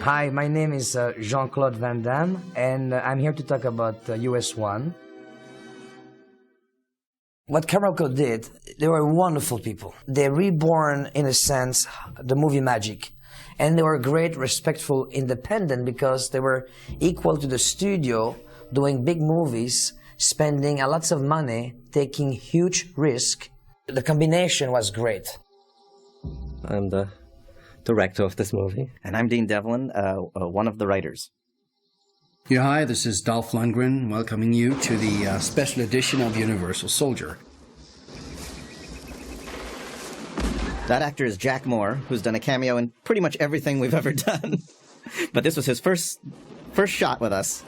Hi, my name is Jean-Claude Van Damme, and I'm here to talk about US 1. What Camera Code did, they were wonderful people. They reborn, in a sense, the movie magic. And they were great, respectful, independent, because they were equal to the studio, doing big movies, spending a lots of money, taking huge risk. The combination was great. I'm the director of this movie. And I'm Dean Devlin, one of the writers. Yeah, hi, this is Dolph Lundgren welcoming you to the special edition of Universal Soldier. That actor is Jack Moore, who's done a cameo in pretty much everything we've ever done. But this was his first shot with us.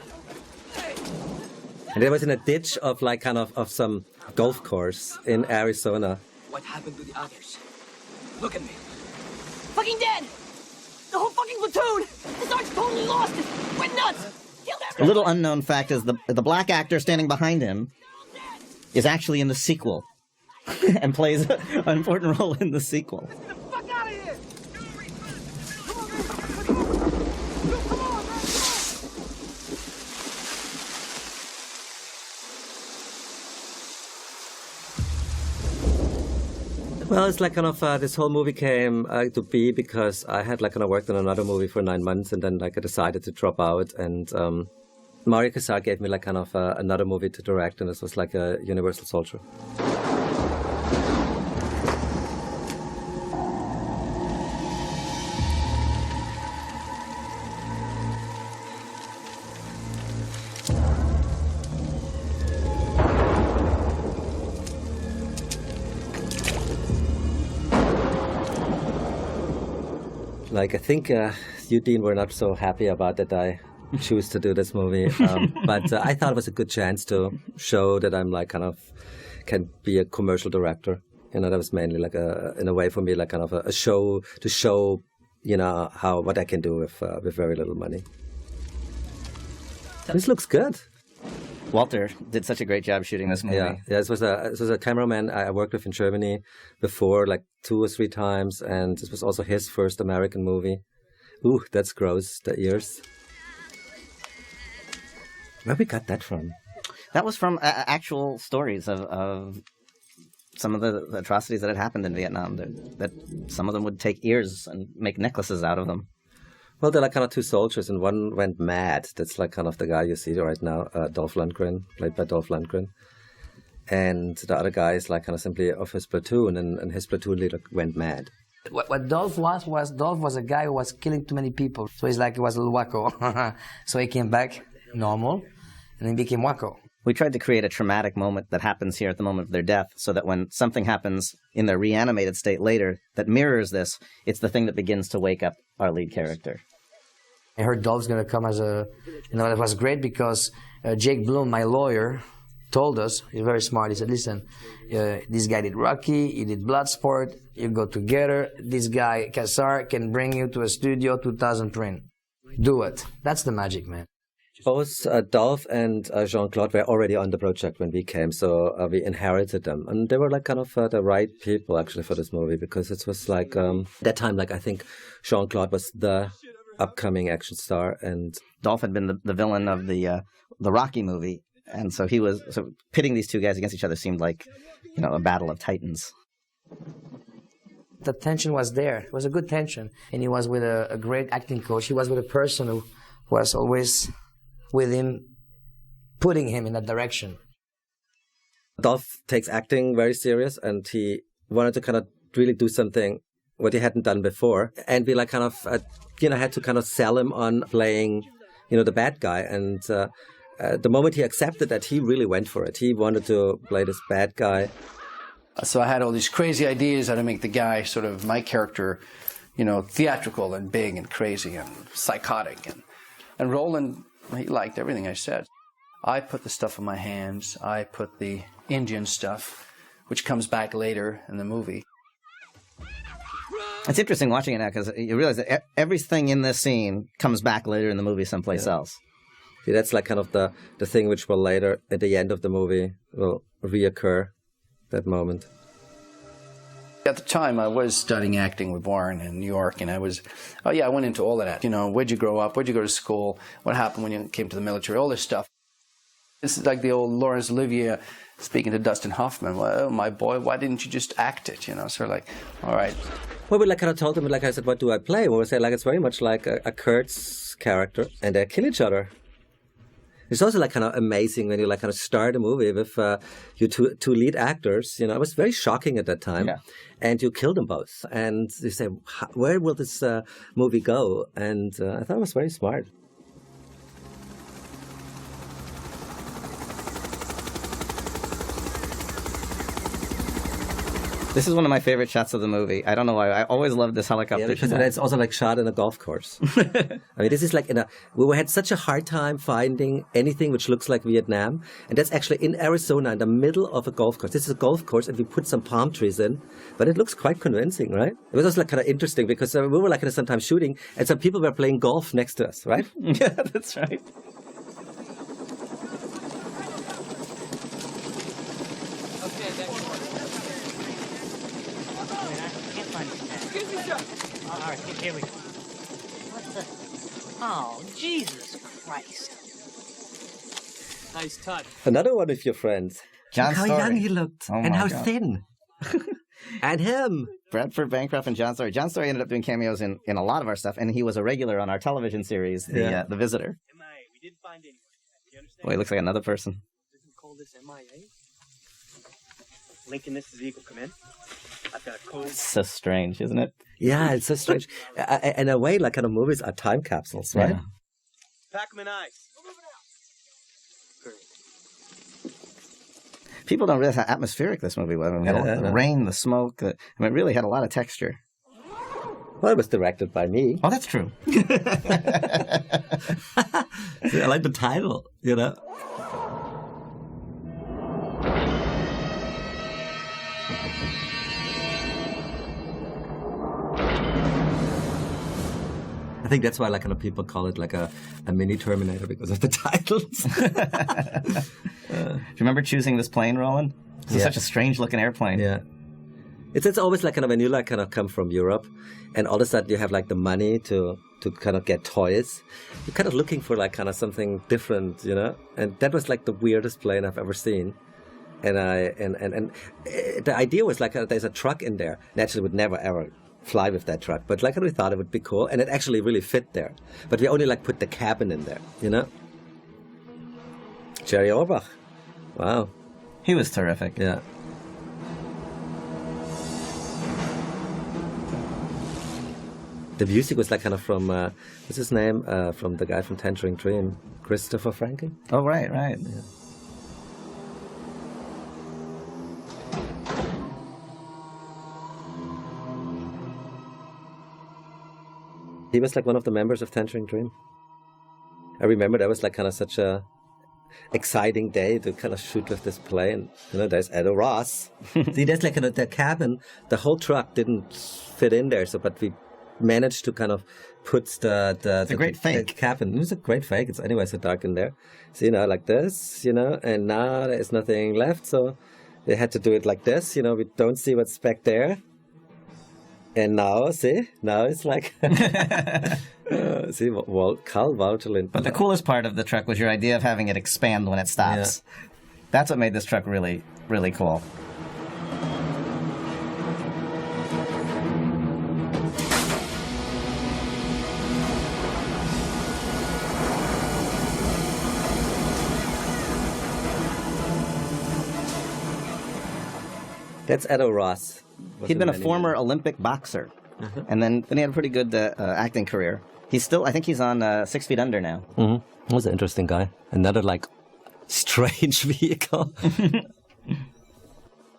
And it was in a ditch of like kind of some golf course in Arizona. What happened to the others? Look at me. Fucking dead! The whole fucking platoon! The sergeant's totally lost it! Went nuts! Killed everyone! A little unknown fact is the black actor standing behind him is actually in the sequel and plays an important role in the sequel. Get the fuck out of here! Well, it's like kind of this whole movie came to be because I had like kind of worked on another movie for 9 months, and then like I decided to drop out, and Mario Casar gave me like kind of another movie to direct, and this was like a Universal Soldier. Like, I think you, Dean, were not so happy about that I choose to do this movie. But I thought it was a good chance to show that I'm like kind of can be a commercial director. You know, that was mainly like in a way for me, like kind of a show to show, you know, what I can do with very little money. This looks good. Walter did such a great job shooting this movie. Yeah, this was a cameraman I worked with in Germany before, like 2 or 3 times, and this was also his first American movie. Ooh, that's gross, the ears. Where we got that from? That was from actual stories of some of the atrocities that had happened in Vietnam, that some of them would take ears and make necklaces out of them. Well, they're like kind of 2 soldiers, and one went mad. That's like kind of the guy you see right now, Dolph Lundgren, played by Dolph Lundgren. And the other guy is like kind of simply of his platoon, and his platoon leader went mad. What Dolph was Dolph was a guy who was killing too many people. So he's like, he was a little wacko. So he came back normal, and he became wacko. We tried to create a traumatic moment that happens here at the moment of their death, so that when something happens in their reanimated state later that mirrors this, it's the thing that begins to wake up our lead character. I heard Dolph's going to come as a... You know, it was great because Jake Bloom, my lawyer, told us, he's very smart, he said, listen, this guy did Rocky, he did Bloodsport, you go together, this guy, Casar, can bring you to a studio 2000 print. Do it. That's the magic, man. Both Dolph and Jean-Claude were already on the project when we came, so we inherited them. And they were like kind of the right people, actually, for this movie, because it was like, that time, like, I think Jean-Claude was the upcoming action star, and Dolph had been the villain of the Rocky movie, and so pitting these 2 guys against each other seemed like, you know, a battle of titans. The tension was there. It was a good tension, and he was with a great acting coach. He was with a person who was always with him, putting him in that direction. Dolph takes acting very serious, and he wanted to kind of really do something what he hadn't done before, and we like kind of had to kind of sell him on playing, you know, the bad guy. And the moment he accepted that, he really went for it. He wanted to play this bad guy. So I had all these crazy ideas how to make the guy, sort of my character, you know, theatrical and big and crazy and psychotic. And Roland, he liked everything I said. I put the stuff in my hands. I put the Indian stuff, which comes back later in the movie. It's interesting watching it now because you realize that everything in this scene comes back later in the movie someplace else. See, that's like kind of the thing which will later, at the end of the movie, will reoccur, that moment. At the time, I was studying acting with Warren in New York, and I went into all of that. You know, where'd you grow up? Where'd you go to school? What happened when you came to the military? All this stuff. This is like the old Laurence Olivier speaking to Dustin Hoffman. Well, my boy, why didn't you just act it? You know, sort of like, all right. Well, we like kind of told them, like I said, what do I play? Well, we say like it's very much like a Kurt's character, and they kill each other. It's also like kind of amazing when you like kind of start a movie with your two lead actors. You know, it was very shocking at that time, and you kill them both, and you say, where will this movie go? And I thought it was very smart. This is one of my favorite shots of the movie. I don't know why. I always loved this helicopter. Yeah, because it's also like shot in a golf course. I mean, this is like we had such a hard time finding anything which looks like Vietnam. And that's actually in Arizona, in the middle of a golf course. This is a golf course, and we put some palm trees in. But it looks quite convincing, right? It was also like kind of interesting because we were like sometimes shooting, and some people were playing golf next to us, right? Yeah, that's right. All right, here we go. What the? Oh, Jesus Christ. Nice touch. Another one of your friends. John Look how Story. young he looked. Oh and my how God. thin. And him. Bradford Bancroft and John Story. John Story ended up doing cameos in a lot of our stuff, and he was a regular on our television series, The Visitor. MIA. We didn't find anyone. You understand? Boy, he looks like another person. We can call this MIA. Lincoln, this is Eagle. Come in. I've got a code. So strange, isn't it? Yeah, it's so strange. In a way, like kind of movies are time capsules, right? Yeah. Pack them in ice. People don't realize how atmospheric this movie was. I mean, we had the rain, the smoke. I mean, it really had a lot of texture. Well, it was directed by me. Oh, that's true. I like the title, you know. I think that's why like kind of people call it like a mini Terminator because of the titles. Do you remember choosing this plane, Roland? This is such a strange looking airplane. Yeah. It's always like kind of when you like kind of come from Europe and all of a sudden you have like the money to kind of get toys. You're kind of looking for like kind of something different, you know? And that was like the weirdest plane I've ever seen. And the idea was like there's a truck in there. Naturally would never ever fly with that truck, but like we thought it would be cool, and it actually really fit there. But we only like put the cabin in there, you know. Jerry Orbach, wow, He was terrific. yeah. The music was like kind of from what's his name? From the guy from Tangerine Dream, Christopher Franke. Oh, right, right. Yeah. He was like one of the members of Tangerine Dream. I remember that was like kind of such a exciting day to kind of shoot with this plane. You know, there's Edo Ross. See, there's like kind of the cabin. The whole truck didn't fit in there, so but we managed to kind of put the great fake. the cabin. It was a great fake. It's anyway so dark in there. So, you know, like this, you know, and now there's nothing left, so they had to do it like this. You know, we don't see what's back there. And now, see, now it's like, see, Carl Wouterlin. But the coolest part of the truck was your idea of having it expand when it stops. Yeah. That's what made this truck really, really cool. That's Edo Ross. He'd been a former Olympic boxer, and then he had a pretty good acting career. He's still, I think he's on 6 Feet Under now. Mm-hmm. He was an interesting guy. Another, like, strange vehicle.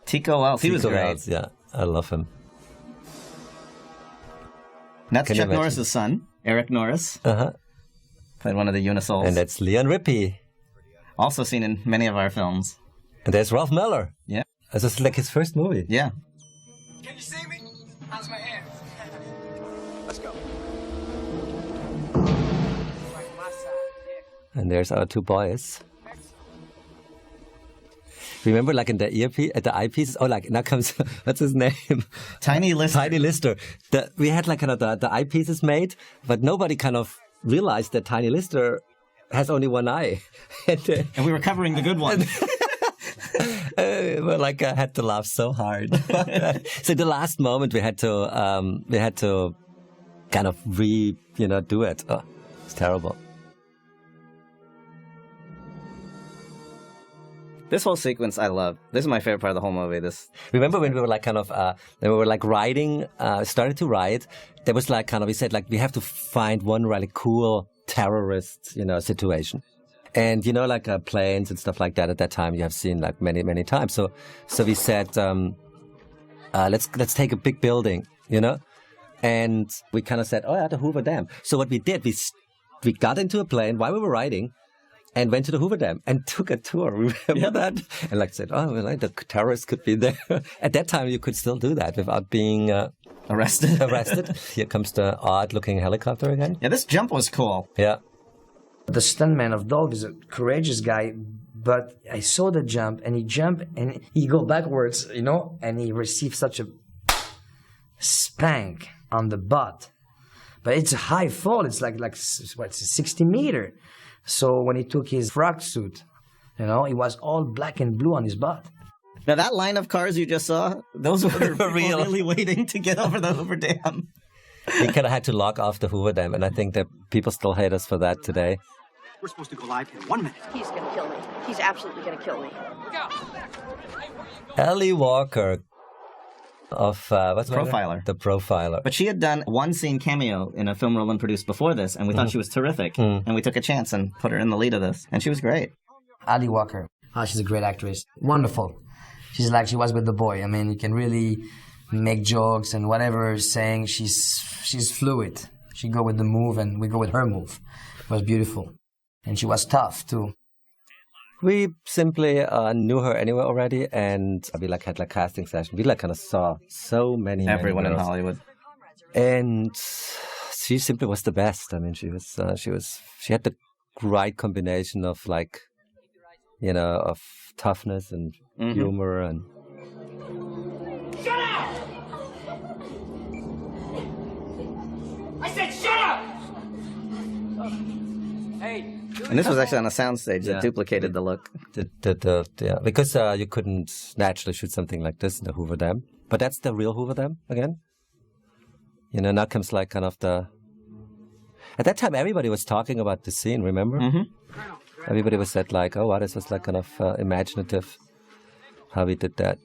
Tico Wells, he was Tico great. Wells, yeah, I love him. And that's Can you Chuck imagine? Norris's son, Eric Norris. Uh-huh. Played one of the Unisols. And that's Leon Rippey. Also seen in many of our films. And there's Ralph Miller. Yeah. This is like his first movie. Yeah. Can you see me? How's my hands? Let's go. Right, my side. Yeah. And there's our two boys. Remember, like in the earpiece, at the eyepieces. Oh, like now comes what's his name? Tiny Lister. Tiny Lister. We had like kind of the eyepieces made, but nobody kind of realized that Tiny Lister has only one eye, and we were covering the good ones. Well, like I had to laugh so hard. So the last moment we had to kind of do it. Oh, it's terrible. This whole sequence I love. This is my favorite part of the whole movie. Remember when we were like kind of when we were like riding, started to ride. There was like kind of we said like we have to find one really cool terrorist situation. And like planes and stuff like that at that time you have seen like many times. So we said let's take a big building, and we kind of said, oh yeah, the Hoover Dam. So what we did, we got into a plane while we were riding and went to the Hoover Dam and took a tour. Remember that? And like said, oh, well, the terrorists could be there. At that time you could still do that without being arrested. Here comes the odd-looking helicopter again. Yeah, this jump was cool. Yeah. The stuntman of Dolph is a courageous guy, but I saw the jump, and he jumped, and he go backwards, and he received such a spank on the butt. But it's a high fall. It's like 60 meter. So when he took his frog suit, it was all black and blue on his butt. Now that line of cars you just saw, those were real. Really waiting to get over the Hoover Dam. We kind of had to lock off the Hoover Dam, and I think that people still hate us for that today. We're supposed to go live in 1 minute. He's gonna kill me. He's absolutely gonna kill me. Ellie Walker of what's her name? Profiler. The Profiler. But she had done one scene cameo in a film Roland produced before this, and we thought she was terrific. And we took a chance and put her in the lead of this, and she was great. Ali Walker. She's a great actress. Wonderful. She's like she was with the boy. I mean, you can really make jokes and whatever saying. She's fluid. She go with the move, and we go with her move. It was beautiful. And she was tough, too. We simply knew her anyway already, and we had casting session. We kind of saw so many Everyone in girls. Hollywood. And she simply was the best. I mean, she had the right combination of of toughness and humor and. Shut up! I said shut up! Hey. And this was actually on a soundstage that duplicated the look. Yeah, because you couldn't naturally shoot something like this in the Hoover Dam. But that's the real Hoover Dam again. Now comes kind of the. At that time, everybody was talking about the scene. Remember? Mm-hmm. Everybody was said oh wow, this was kind of imaginative how we did that.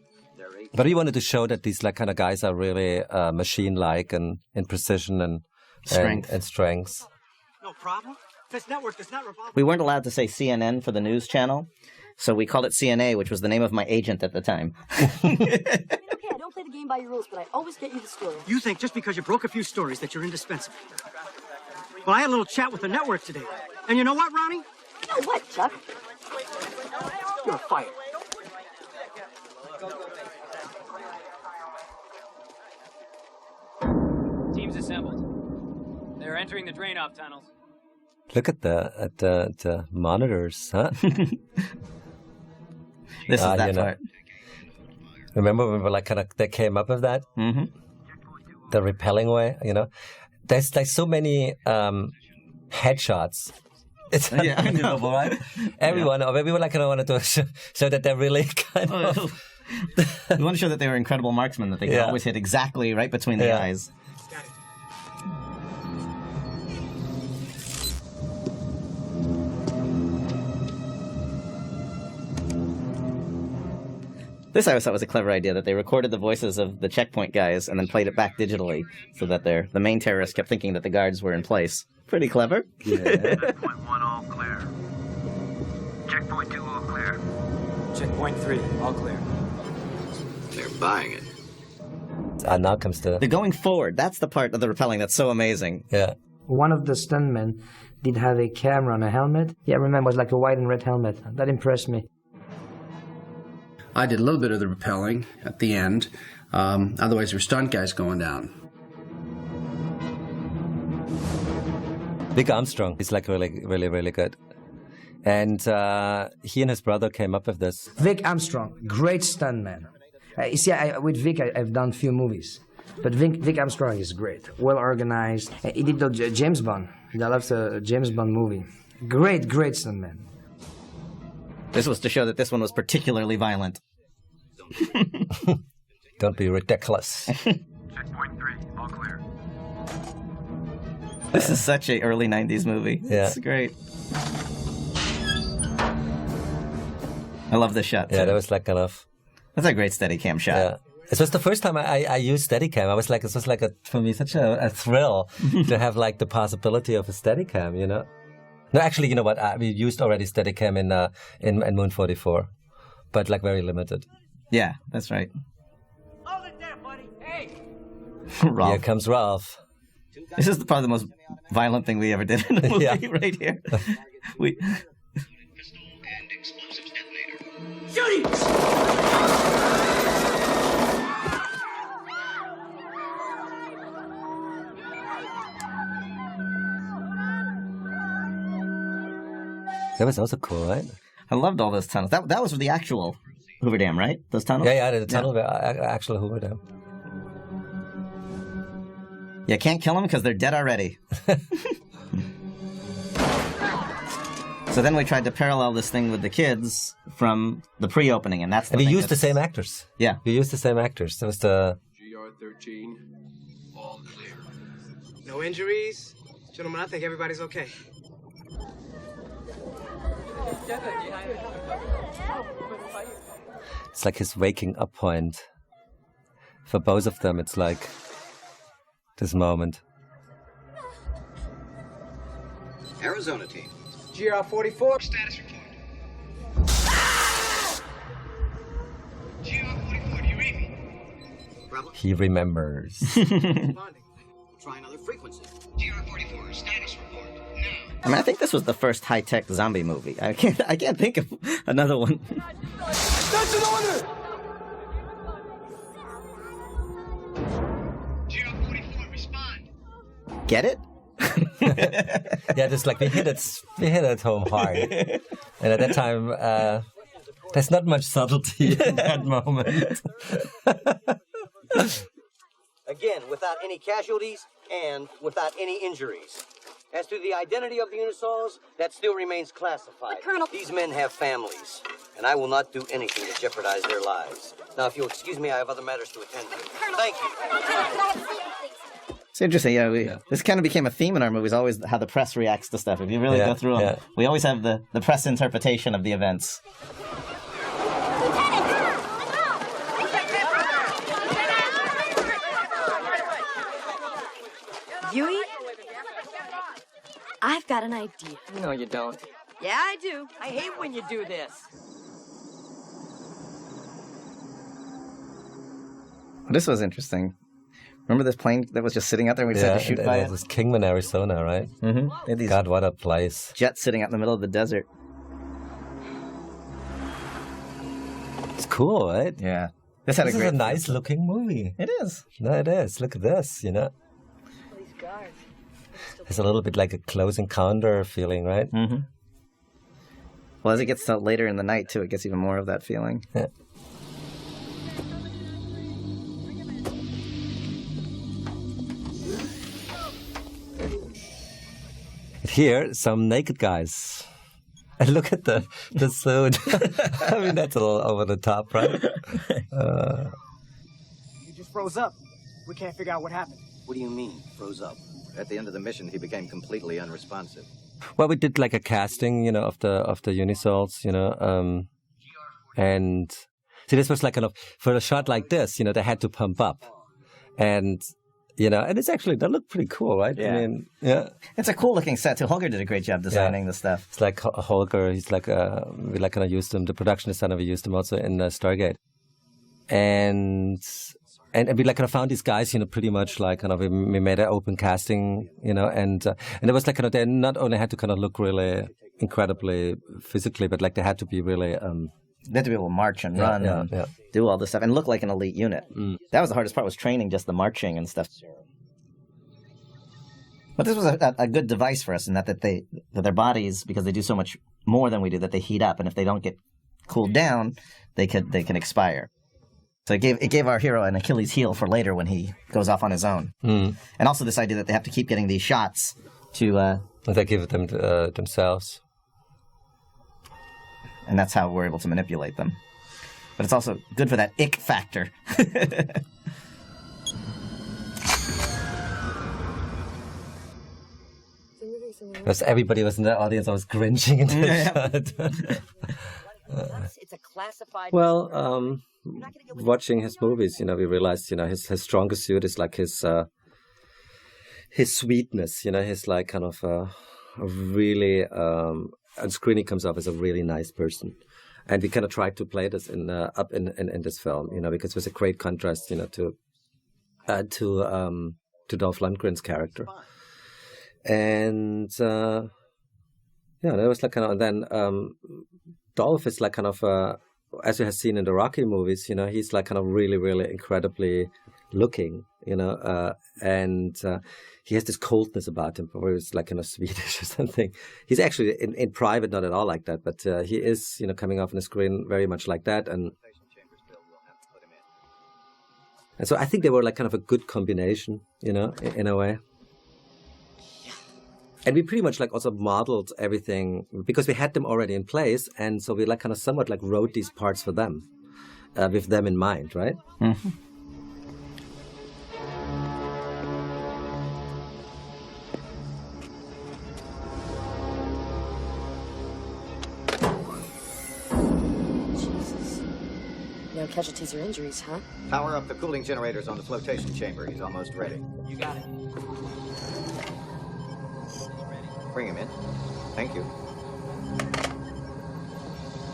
But we wanted to show that these kind of guys are really machine-like and in precision and strength. And strengths. No problem. This network does not revolve. We weren't allowed to say CNN for the news channel, so we called it CNA, which was the name of my agent at the time. Okay, I don't play the game by your rules, but I always get you the story. You think just because you broke a few stories that you're indispensable. Well, I had a little chat with the network today. And you know what, Ronnie? You know what, Chuck? You're fired. Teams assembled. They're entering the drain-off tunnels. Look at the monitors, huh? This is that part. Remember when we they came up with that? Mm-hmm. The repelling way, There's so many headshots. It's unbelievable, right? Everyone kind of wanted to show that they're really kind of. We want to show that they were incredible marksmen, that they could always hit exactly right between the eyes. This I always thought was a clever idea, that they recorded the voices of the checkpoint guys and then played it back digitally so that the main terrorists kept thinking that the guards were in place. Pretty clever. Yeah. Checkpoint 1 all clear. Checkpoint 2 all clear. Checkpoint 3, all clear. They're buying it. Now comes the. They're going forward. That's the part of the rappelling that's so amazing. Yeah. One of the stuntmen did have a camera on a helmet. Yeah, I remember it was like a white and red helmet. That impressed me. I did a little bit of the rappelling at the end. Otherwise, there were stunt guys going down. Big Armstrong is really, really, really good. And he and his brother came up with this. Vic Armstrong, great stuntman. You see, with Vic, I've done few movies. But Vic Armstrong is great, well organized. He did the James Bond. I loved the James Bond movie. Great stuntman. This was to show that this one was particularly violent. Don't be ridiculous. Checkpoint 3, all clear. This is such a early 90s movie. Yeah. It's great. I love this shot, too. Yeah, that was like kind of... That's a great Steadicam shot. Yeah. It was the first time I used Steadicam. I was like, it was like for me such a thrill to have like the possibility of a Steadicam, you know. No, actually, you know what? We used already Steadicam in Moon 44, but like very limited. Yeah, that's right. Hold it there, buddy. Hey! Ralph. Here comes Ralph. This is probably the most violent thing we ever did in a movie right here. We... Pistol and explosives detonator. Shoot him! That was also cool, right? I loved all those tunnels. That was the actual Hoover Dam, right? Those tunnels? Yeah, the tunnel were actual Hoover Dam. You can't kill them because they're dead already. So then we tried to parallel this thing with the kids from the pre-opening, and that's the And we thing used the same actors. Yeah. We used the same actors. That was the... GR-13, all clear. No injuries? Gentlemen, I think everybody's okay. It's like his waking up point. For both of them, it's like this moment. Arizona team. GR-44. Status report. GR-44, do you read me? Problem? He remembers. Try another frequency. GR-44, status report. Now. I mean, I think this was the first high-tech zombie movie. I can't think of another one. That's an order! GR-44, respond. Get it? Yeah, just like we hit it home hard. And at that time, there's not much subtlety in that moment. Again, without any casualties and without any injuries. As to the identity of the Unisols, that still remains classified. But, Colonel... These men have families, and I will not do anything to jeopardize their lives. Now, if you'll excuse me, I have other matters to attend to. Colonel... Thank you. Colonel, can I have a statement, please? It's interesting, this kind of became a theme in our movies, always how the press reacts to stuff. If you really go through them, we always have the press interpretation of the events. Yui? I've got an idea. No, you don't. Yeah, I do. I hate when you do this. This was interesting. Remember this plane that was just sitting out there and we just had to shoot by it? This Kingman, Arizona, right? Mm-hmm. God, what a place. Jets sitting out in the middle of the desert. It's cool, right? Yeah. This had This a is great a nice looking movie. It is. No, it is. Look at this, you know? It's a little bit like a Close Encounter feeling, right? Mm-hmm. Well, as it gets to later in the night, too, it gets even more of that feeling. Yeah. Here, some naked guys. And look at the suit. I mean, that's a little over the top, right? He just froze up. We can't figure out what happened. What do you mean, froze up? At the end of the mission, he became completely unresponsive. Well, we did like a casting, you know, of the Unisols, you know, and see, this was like kind of for a shot like this, you know, they had to pump up, and you know, and it's actually that looked pretty cool, right? Yeah. I mean, yeah, it's a cool looking set too. Holger did a great job designing the stuff. It's like Holger. He's like we like kind of used him. The production designer, we used him also in Stargate, and we like kind of found these guys, you know, pretty much like kind of we made an open casting, you know, and it was like kind of they not only had to kind of look really incredibly physically, but like they had to be really. They had to be able to march and run and do all this stuff and look like an elite unit. That was the hardest part, was training just the marching and stuff. But this was a good device for us in that their bodies, because they do so much more than we do, that they heat up, and if they don't get cooled down, they can expire. So it gave our hero an Achilles heel for later when he goes off on his own. And also this idea that they have to keep getting these shots to... they give them themselves. And that's how we're able to manipulate them. But it's also good for that ick factor. Because everybody was in the audience, I was cringing into the shot. It's a classified... Well, watching his movies, we realized, his strongest suit is like his sweetness, his like kind of a really, on screen he comes off as a really nice person. And we kind of tried to play this in this film, because it was a great contrast, to Dolph Lundgren's character. And that was like kind of, and then Dolph is like kind of, as you have seen in the Rocky movies, he's like kind of really, really incredibly looking, and he has this coldness about him, where he's like kind of Swedish or something. He's actually in private not at all like that, but he is, coming off on the screen very much like that, and so I think they were like kind of a good combination, in a way. And we pretty much like also modeled everything because we had them already in place, and so we like kind of somewhat like wrote these parts for them, with them in mind, right? Mm-hmm. Jesus. No casualties or injuries, huh? Power up the cooling generators on the flotation chamber. He's almost ready. You got it. Bring him in. Thank you.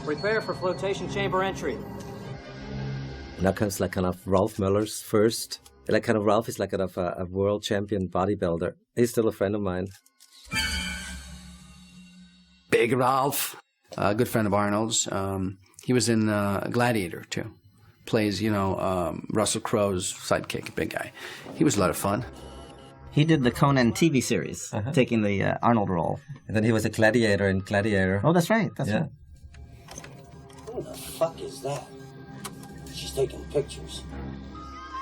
Prepare for flotation chamber entry. Now comes like kind of Ralph Muller's first. Like kind of Ralph is like kind of a world champion bodybuilder. He's still a friend of mine. Big Ralph, a good friend of Arnold's. He was in Gladiator too. Plays, Russell Crowe's sidekick, big guy. He was a lot of fun. He did the Conan TV series, taking the Arnold role. And then he was a gladiator in Gladiator. Oh, that's right. That's right. Who the fuck is that? She's taking pictures.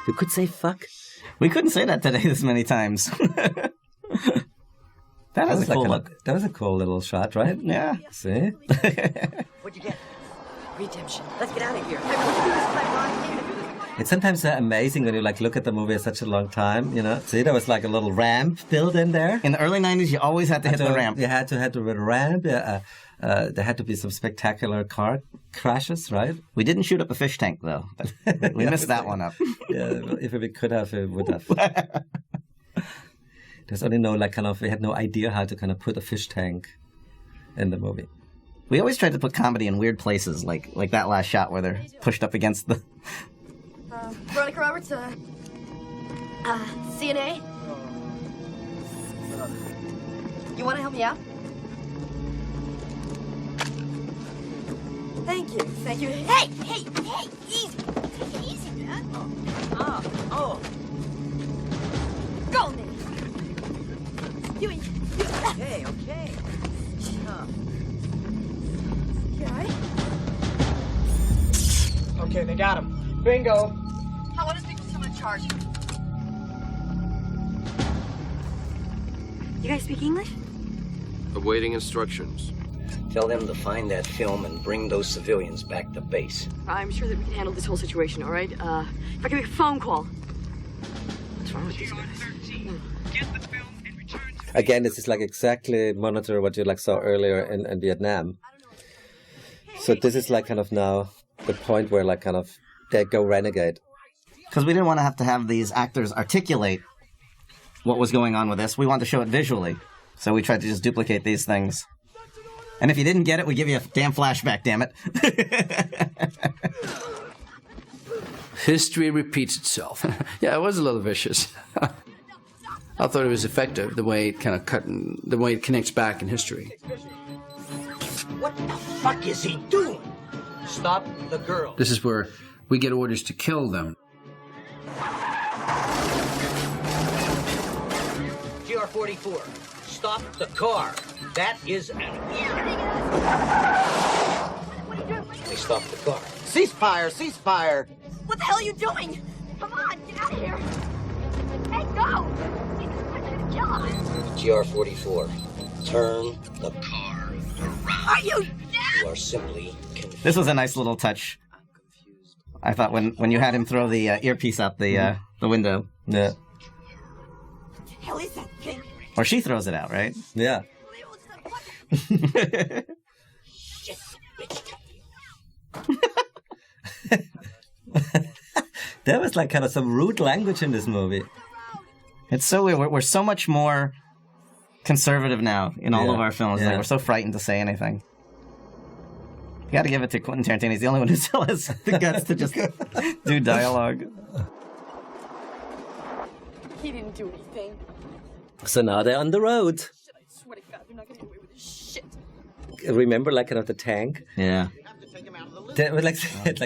You could say fuck. We couldn't say that today this many times. That was a cool look. That was a cool little shot, right? Yeah. See? What'd you get? Redemption. Let's get out of here. It's sometimes amazing when you like look at the movie such a long time, See, there was like a little ramp built in there. In the early 90s, you always had to hit the ramp. You had to hit the ramp. There had to be some spectacular car crashes, right? We didn't shoot up a fish tank, though. We missed that one up. Yeah, if we could have, we would have. There's only we had no idea how to kind of put a fish tank in the movie. We always tried to put comedy in weird places, like that last shot where they're pushed up against the... Veronica Roberts, CNA? You want to help me out? Thank you. Hey, easy. Take it easy, man. Oh. Go, Nick. You. Okay. You all right? Okay, they got him. Bingo. I want to speak with someone in charge. You guys speak English? Awaiting instructions. Tell them to find that film and bring those civilians back to base. I'm sure that we can handle this whole situation, all right? If I can make a phone call. What's wrong with these guys? Again, this is like exactly monitor what you like saw earlier in Vietnam. So this is like kind of now the point where like kind of they go renegade. Because we didn't want to have these actors articulate what was going on with this. We wanted to show it visually. So we tried to just duplicate these things. And if you didn't get it, we give you a damn flashback, damn it. History repeats itself. Yeah, it was a little vicious. I thought it was effective, the way it kind of the way it connects back in history. What the fuck is he doing? Stop the girl. This is where we get orders to kill them. GR44, stop the car. That is an ear. What are you doing? They stopped the car. Ceasefire! Ceasefire! What the hell are you doing? Come on, get out of here. Hey, go! Jesus Christ, you're gonna kill us. GR44, turn the car around. Are you dead? You are simply confused. This was a nice little touch. I thought when you had him throw the earpiece out the window. Yeah. What the hell is that thing? Or she throws it out, right? Yeah. Shit, bitch. There was like kind of some rude language in this movie. It's so weird. We're so much more conservative now in all of our films. Yeah. Like, we're so frightened to say anything. You got to give it to Quentin Tarantino. He's the only one who still has the guts to just do dialogue. He didn't do anything. So now they're on the road. I swear to God, they're not gonna get away with this shit. Remember, like kind of the tank? Yeah. They were like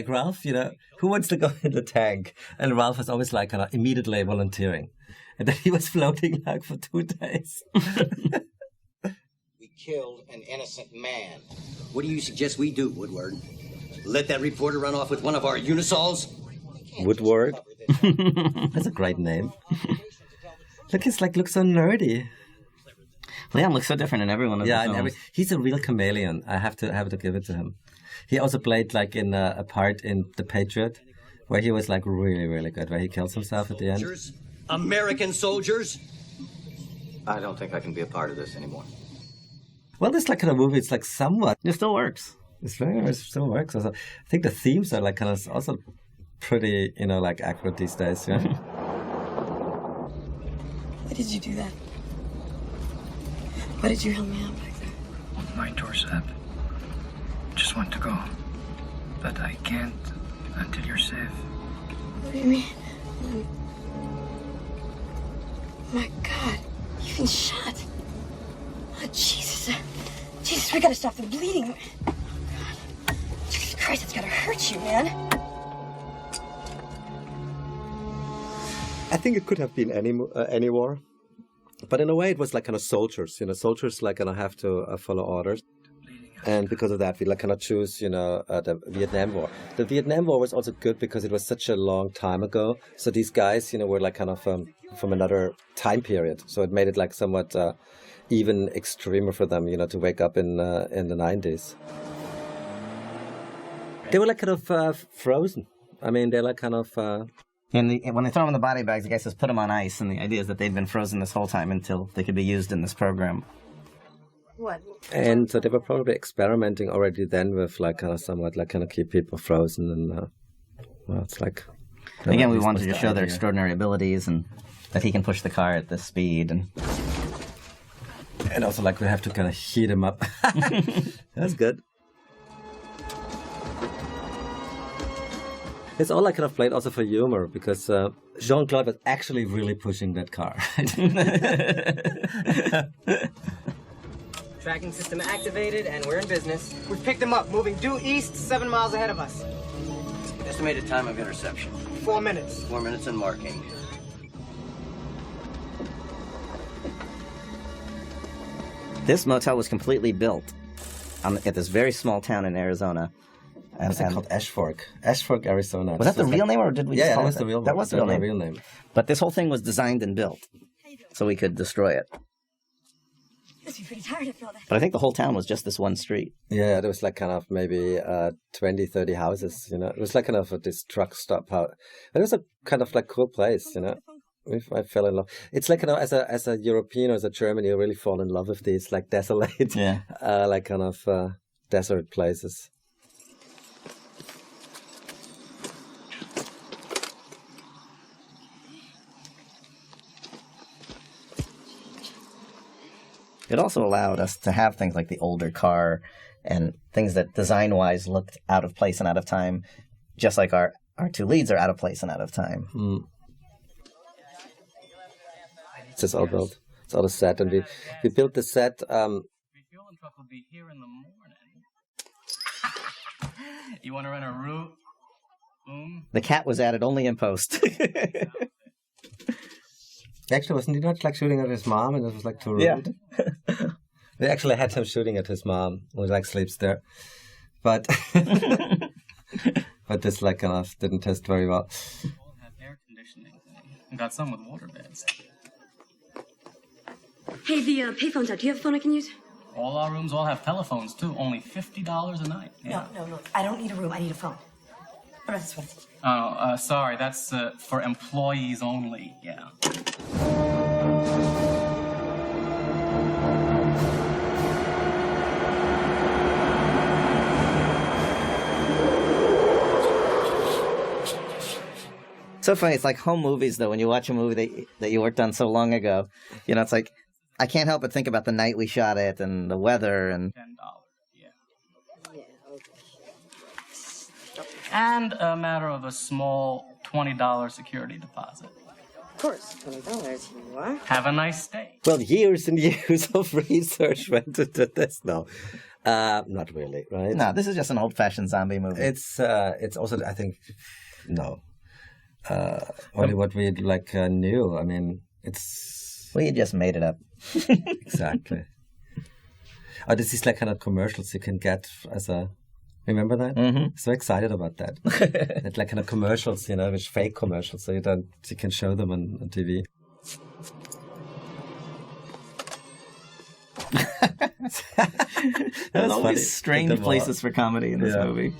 Ralph, you know, who wants to go in the tank? And Ralph was always like kind of immediately volunteering. And then he was floating like for 2 days. We killed an innocent man. What do you suggest we do, Woodward? Let that reporter run off with one of our unisols? Woodward. That's a great name. Look, he's like looks so nerdy. Liam looks so different in every one of the films. He's a real chameleon. I have to give it to him. He also played like in a part in The Patriot, where he was like really, really good, where he kills himself at the end. American soldiers? I don't think I can be a part of this anymore. Well, this like kind of movie, it's like somewhat. It still works. It still works. Also, I think the themes are like kind of also pretty, you know, like accurate these days. Yeah. Why did you do that? Why did you help me out back there? My doorstep. Just want to go. But I can't until you're safe. What do you mean? My God, you've been shot. Oh, Jesus. Jesus, we gotta stop the bleeding. Oh, God. Jesus Christ, it's gotta hurt you, man. I think it could have been any war, but in a way it was like kind of soldiers. You know, soldiers like kind of have to follow orders, and because of that we like kind of choose, you know, the Vietnam War. The Vietnam War was also good because it was such a long time ago. So these guys, you know, were like kind of from another time period. So it made it like somewhat even extremer for them, you know, to wake up in the 90s. They were like kind of frozen. I mean, they're like kind of. When they throw them in the body bags, the guy says put them on ice, and the idea is that they'd been frozen this whole time until they could be used in this program. What? And so they were probably experimenting already then with like kind of somewhat like kind of keep people frozen, and well, it's like. Again, we wanted to show their extraordinary abilities and that he can push the car at this speed, and also like we have to kind of heat him up. That's good. It's all like kind of played also for humor because Jean-Claude was actually really pushing that car. Tracking system activated, and we're in business. We've picked them up, moving due east, 7 miles ahead of us. Estimated time of interception. 4 minutes. 4 minutes and marking. This motel was completely built at this very small town in Arizona. What's it called? Ashfork, Arizona. Was that the real name, or did we just call it that? The real name. That was the real name. But this whole thing was designed and built so we could destroy it. You must be pretty tired after all that. But I think the whole town was just this one street. Yeah, there was like kind of maybe 20, 30 houses, you know. It was like kind of this truck stop out. It was a kind of like cool place, you know. I fell in love. It's like, you know, as a European or as a German, you really fall in love with these like desolate, like kind of desert places. It also allowed us to have things like the older car and things that design-wise looked out of place and out of time, just like our two leads are out of place and out of time. Mm. It's just all built. It's all a set, and we built the set. Refueling truck will be here in the morning. You want to run a route? Boom. The cat was added only in post. Actually, wasn't he not like shooting at his mom, and it was like too rude? Yeah. They actually had him shooting at his mom, who like sleeps there, but but this like kind of didn't test very well. All have air conditioning. We got some with water beds. Hey, the payphone's out. Do you have a phone I can use? All our rooms all have telephones too. Only $50 a night. Yeah. No. I don't need a room. I need a phone. What about this one? Oh, sorry. That's for employees only. Yeah. So funny. It's like home movies, though. When you watch a movie that you worked on so long ago, you know, it's like I can't help but think about the night we shot it and the weather and. $10. And a matter of a small $20 security deposit. Of course, $20. You are. Have a nice stay. Well, years and years of research went into this. No, not really, right? No, this is just an old-fashioned zombie movie. It's also, I think, no. Only what we like knew. I mean, it's... We just made it up. Exactly. Oh, this is like kind of commercials you can get as a... Remember that? Mm-hmm. So excited about that. It's like kind of commercials, you know, which fake commercials, so you can show them on TV. There's always strange places for comedy in this movie.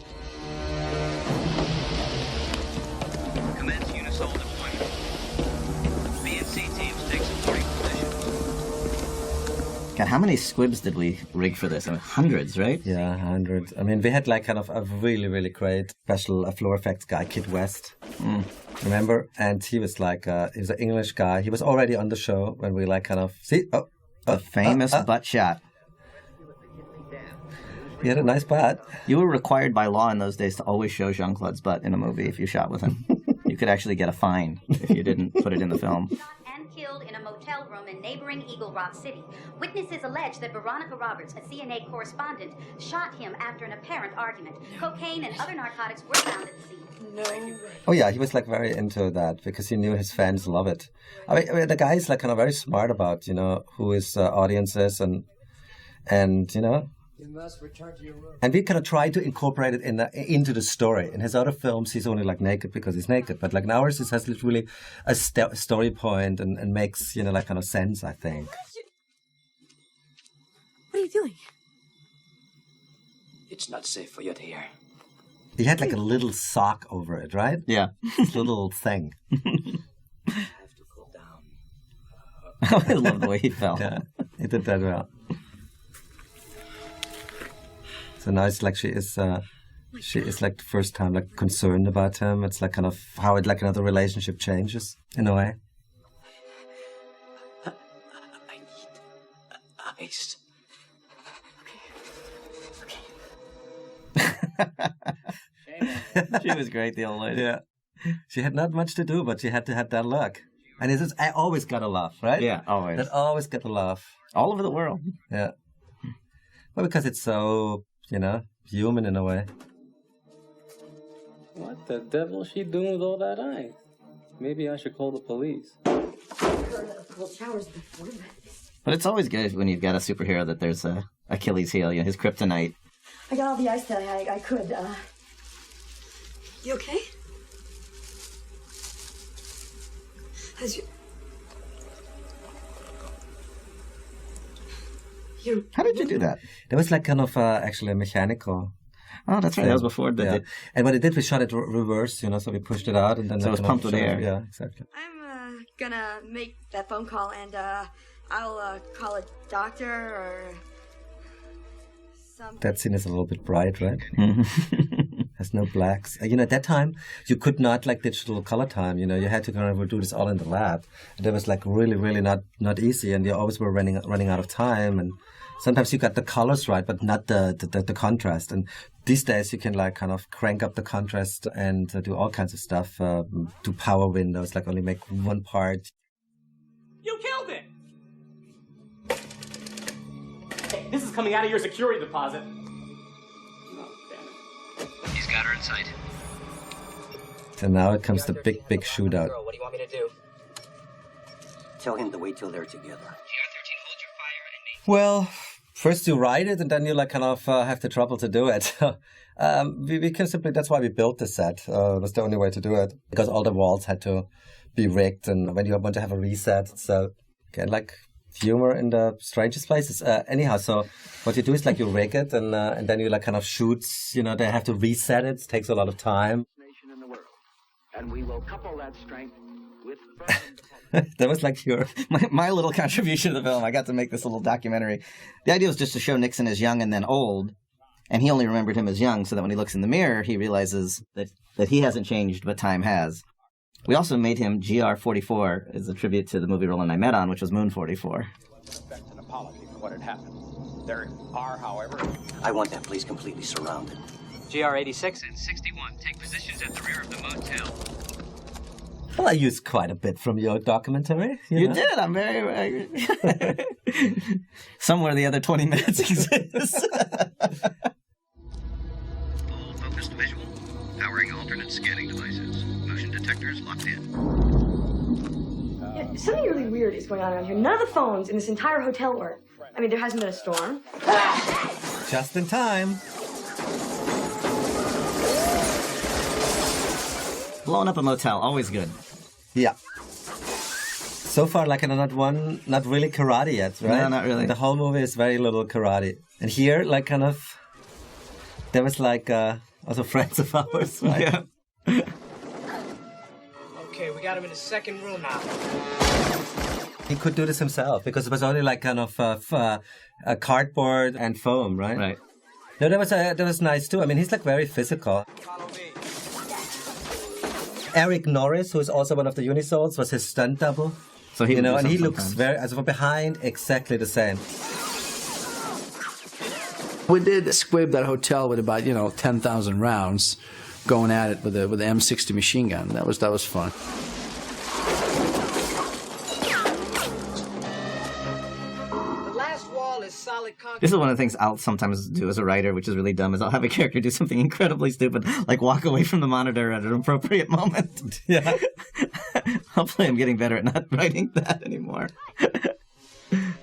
Commence Unisol deployment. BNC teams take supporting positions. God, how many squibs did we rig for this? I mean, hundreds, right? Yeah, hundreds. I mean, we had like kind of a really, really great special floor effects guy, Kid West. Remember? And he was like, he was an English guy. He was already on the show when we like kind of the famous butt shot. He had a nice butt. You were required by law in those days to always show Jean-Claude's butt in a movie if you shot with him. You could actually get a fine if you didn't put it in the film. And killed in a motel room in neighboring Eagle Rock City. Witnesses allege that Veronica Roberts, a CNA correspondent, shot him after an apparent argument. Cocaine and other narcotics were found at the scene. No. Oh yeah, he was like very into that because he knew his fans love it. I mean the guy is like kind of very smart about, you know, who his audience is and you know. You must return to your room. And we kind of try to incorporate it into the story. In his other films, he's only like naked because he's naked. But like in ours, it has literally a story point and makes, you know, like kind of sense, I think. What are you doing? It's not safe for you to hear. He had like a little sock over it, right? Yeah. This little thing. I have to cool down. I love the way he fell. Yeah, he did that well. So now it's like she is like the first time like concerned about him. It's like kind of how it like another relationship changes in a way. I need ice. She was great, the old lady. Yeah, she had not much to do, but she had to have that luck. And it's just, I always got a laugh, right? Yeah, always. That always got a laugh. All over the world. Yeah. Well, because it's so, you know, human in a way. What the devil is she doing with all that ice? Maybe I should call the police. But it's always good when you've got a superhero that there's a Achilles heel, you know, his kryptonite. I got all the ice that I could. You okay? How did you do that? That was like kind of actually a mechanical. Oh, that's right. That was before the. Yeah. And what it did, we shot it reverse, you know, so we pushed it out and then. So it was pumped with air. Yeah, exactly. I'm gonna make that phone call and I'll call a doctor or something. That scene is a little bit bright, right? Has no blacks. You know, at that time, you could not like digital color time. You know, you had to kind of do this all in the lab. And it was like really, really not easy. And you always were running out of time. And sometimes you got the colors right, but not the contrast. And these days, you can like kind of crank up the contrast and do all kinds of stuff. Do power windows, like only make one part. You killed it! Hey, this is coming out of your security deposit. He's got her in sight. And now it comes the big shootout. Girl, what do you want me to do? Tell him to wait till they're together. Well, first you write it, and then you like kind of have the trouble to do it. We can simply, that's why we built the set. It was the only way to do it, because all the walls had to be rigged, and when you want to have a reset, so again, like humor in the strangest places. Anyhow, so what you do is like you rig it, and then you like kind of shoot, you know, they have to reset it. It takes a lot of time. In the world. And we will couple that strength with That was like your... my little contribution to the film. I got to make this little documentary. The idea was just to show Nixon as young and then old, and he only remembered him as young, so that when he looks in the mirror, he realizes that he hasn't changed, but time has. We also made him GR44 as a tribute to the movie Roland and I met on, which was Moon 44. expect an apology for what had happened. There are, however... I want that place completely surrounded. GR86 and 61, take positions at the rear of the motel. Well, I used quite a bit from your documentary. You did. I'm very... Somewhere the other 20 minutes exists. Full focused visual. Powering alternate scanning devices. Motion detectors locked in. Yeah, something really weird is going on around here. None of the phones in this entire hotel work. I mean, there hasn't been a storm. Just in time. Blowing up a motel, always good. Yeah. So far, like, not really karate yet, right? No, not really. The whole movie is very little karate. And here, like, kind of, there was, like, also friends of ours, right? Yeah. Okay, we got him in the second room now. He could do this himself, because it was only, like, kind of cardboard and foam, right? Right. No, that was nice, too. I mean, he's, like, very physical. Eric Norris, who is also one of the Unisouls, was his stunt double. So he, and he looks very, as for behind, exactly the same. We did squib that hotel with about 10,000 rounds, going at it with the M60 machine gun. That was fun. The last wall is solid concrete. This is one of the things I'll sometimes do as a writer, which is really dumb, is I'll have a character do something incredibly stupid, like walk away from the monitor at an appropriate moment. Yeah. Hopefully I'm getting better at not writing that anymore. It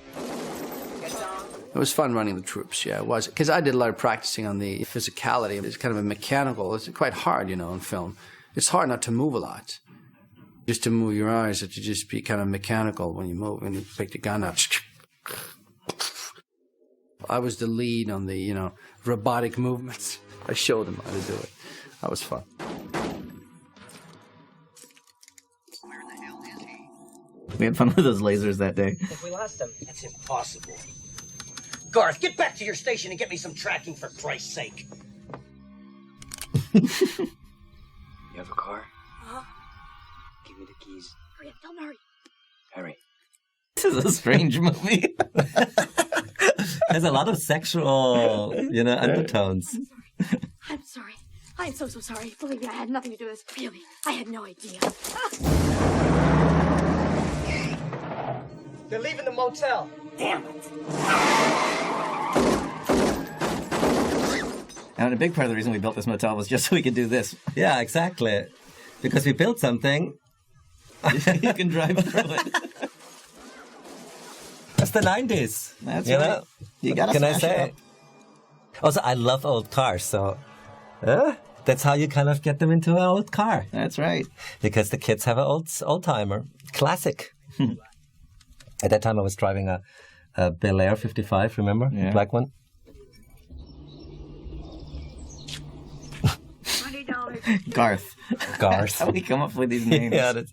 was fun running the troops, yeah, it was. Because I did a lot of practicing on the physicality. It's kind of a mechanical, it's quite hard, in film. It's hard not to move a lot. Just to move your eyes, to just be kind of mechanical when you move, when you pick the gun up. I was the lead on the, robotic movements. I showed them how to do it. That was fun. We had fun with those lasers that day. If we lost him, That's impossible. Garth, get back to your station and get me some tracking for Christ's sake. You have a car? Huh? Give me the keys. Hurry up, tell him to hurry. Hurry. This is a strange movie. There's a lot of sexual, undertones. I'm sorry. I am so sorry. Believe me, I had nothing to do with this. Really, I had no idea. they're leaving the motel. Damn it. And a big part of the reason we built this motel was just so we could do this. Yeah, exactly. Because we built something. You can drive through it. That's the 90s. That's right. You gotta Can I smash say? it up. Also, I love old cars, so that's how you kind of get them into an old car. That's right. Because the kids have an old timer. Classic. At that time, I was driving a Bel Air 55, remember? Yeah. The black one. $20. Garth. Garth. How do we come up with these names? Yeah, that's...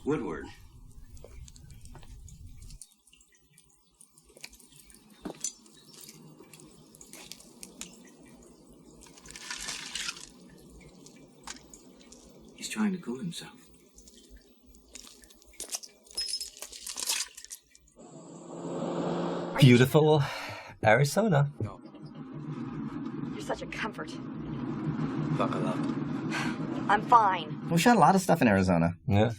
Woodward. He's trying to cool himself. Beautiful Arizona. You're such a comfort. Buckle up. I'm fine. We shot a lot of stuff in Arizona. Yeah.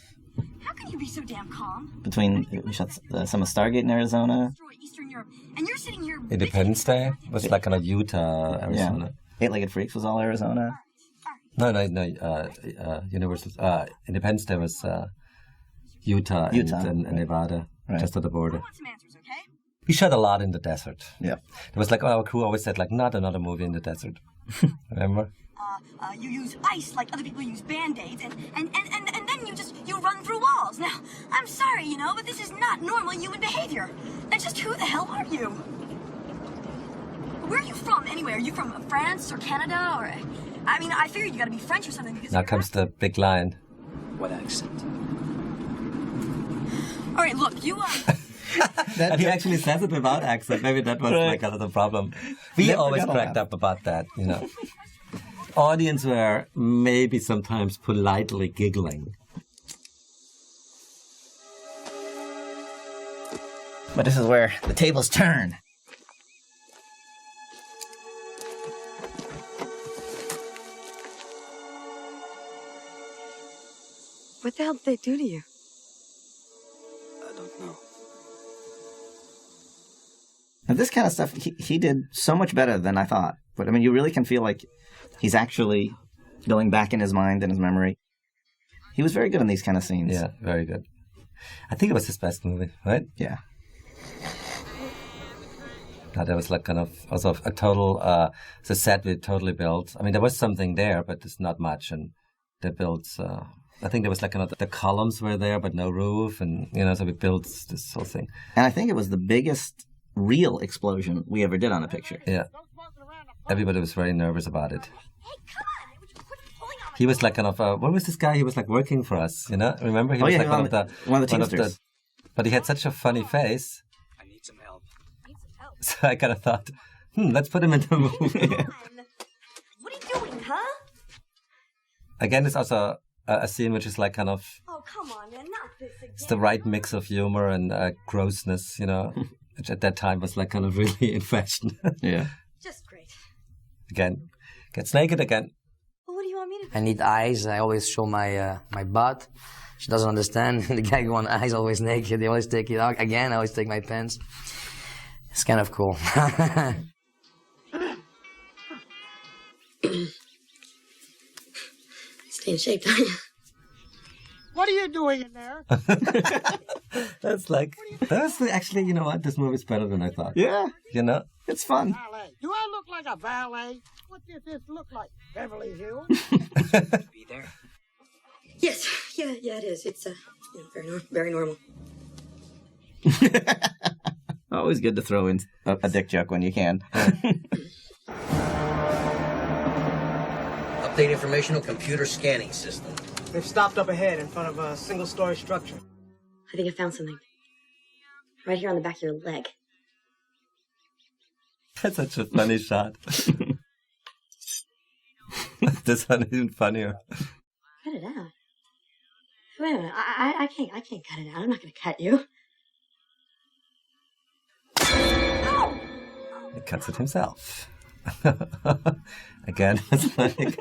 How can you be so damn calm? We shot some of Stargate in Arizona. Destroy Eastern Europe, and you're sitting here. Independence Day was like kind of Utah, Arizona. Yeah. Eight-Legged Freaks was all Arizona. No. Universal Independence Day was Utah. And Nevada, just at the border. We shot a lot in the desert. Yeah. It was like our crew always said, like, not another movie in the desert. Remember? You use ice like other people use Band-Aids, and then you run through walls. Now, I'm sorry, but this is not normal human behavior. And just who the hell are you? Where are you from, anyway? Are you from France or Canada, or... I mean, I figured you gotta be French or something because... Now comes the big line. What accent? All right, look, you, And he actually says it without accent. Maybe that was like another problem. We always cracked up about that, Audience were maybe sometimes politely giggling. But this is where the tables turn. What the hell did they do to you? I don't know. And this kind of stuff, he did so much better than I thought. But I mean, you really can feel like he's actually going back in his mind and his memory. He was very good in these kind of scenes. Yeah, very good. I think it was his best movie, right? Yeah. That was like kind of also a total, the set we totally built. I mean, there was something there, but it's not much. And they built, I think there was like the columns were there, but no roof. And, so we built this whole thing. And I think it was the biggest real explosion we ever did on a picture. Yeah. Everybody was very nervous about it. He was like kind of, what was this guy? He was like working for us, Remember? He was like one of the teamsters. But he had such a funny face. I need some help. So I kind of thought, let's put him in the movie. What are you doing, huh? Again, it's also a scene which is like kind of... Oh, come on, man, not this again. It's the right mix of humor and grossness, which at that time was like kind of really in fashion. Yeah. Just great. Again, gets naked again. Well, what do you want me to do? I need eyes. I always show my butt. She doesn't understand. The guy going eyes always naked. They always take it out. Again, I always take my pants. It's kind of cool. Stay in shape, don't you? What are you doing in there? That's actually, you know what? This movie's better than I thought. Yeah. It's fun. Valet. Do I look like a valet? What does this look like? Beverly Hills? Be there? Yes. Yeah, it is. It's very normal. Always good to throw in a dick joke when you can. Update informational computer scanning system. They've stopped up ahead in front of a single-story structure. I think I found something. Right here on the back of your leg. That's such a funny shot. This one is even funnier. Cut it out. Wait a minute. I can't cut it out. I'm not going to cut you. He cuts it himself. Again, it's like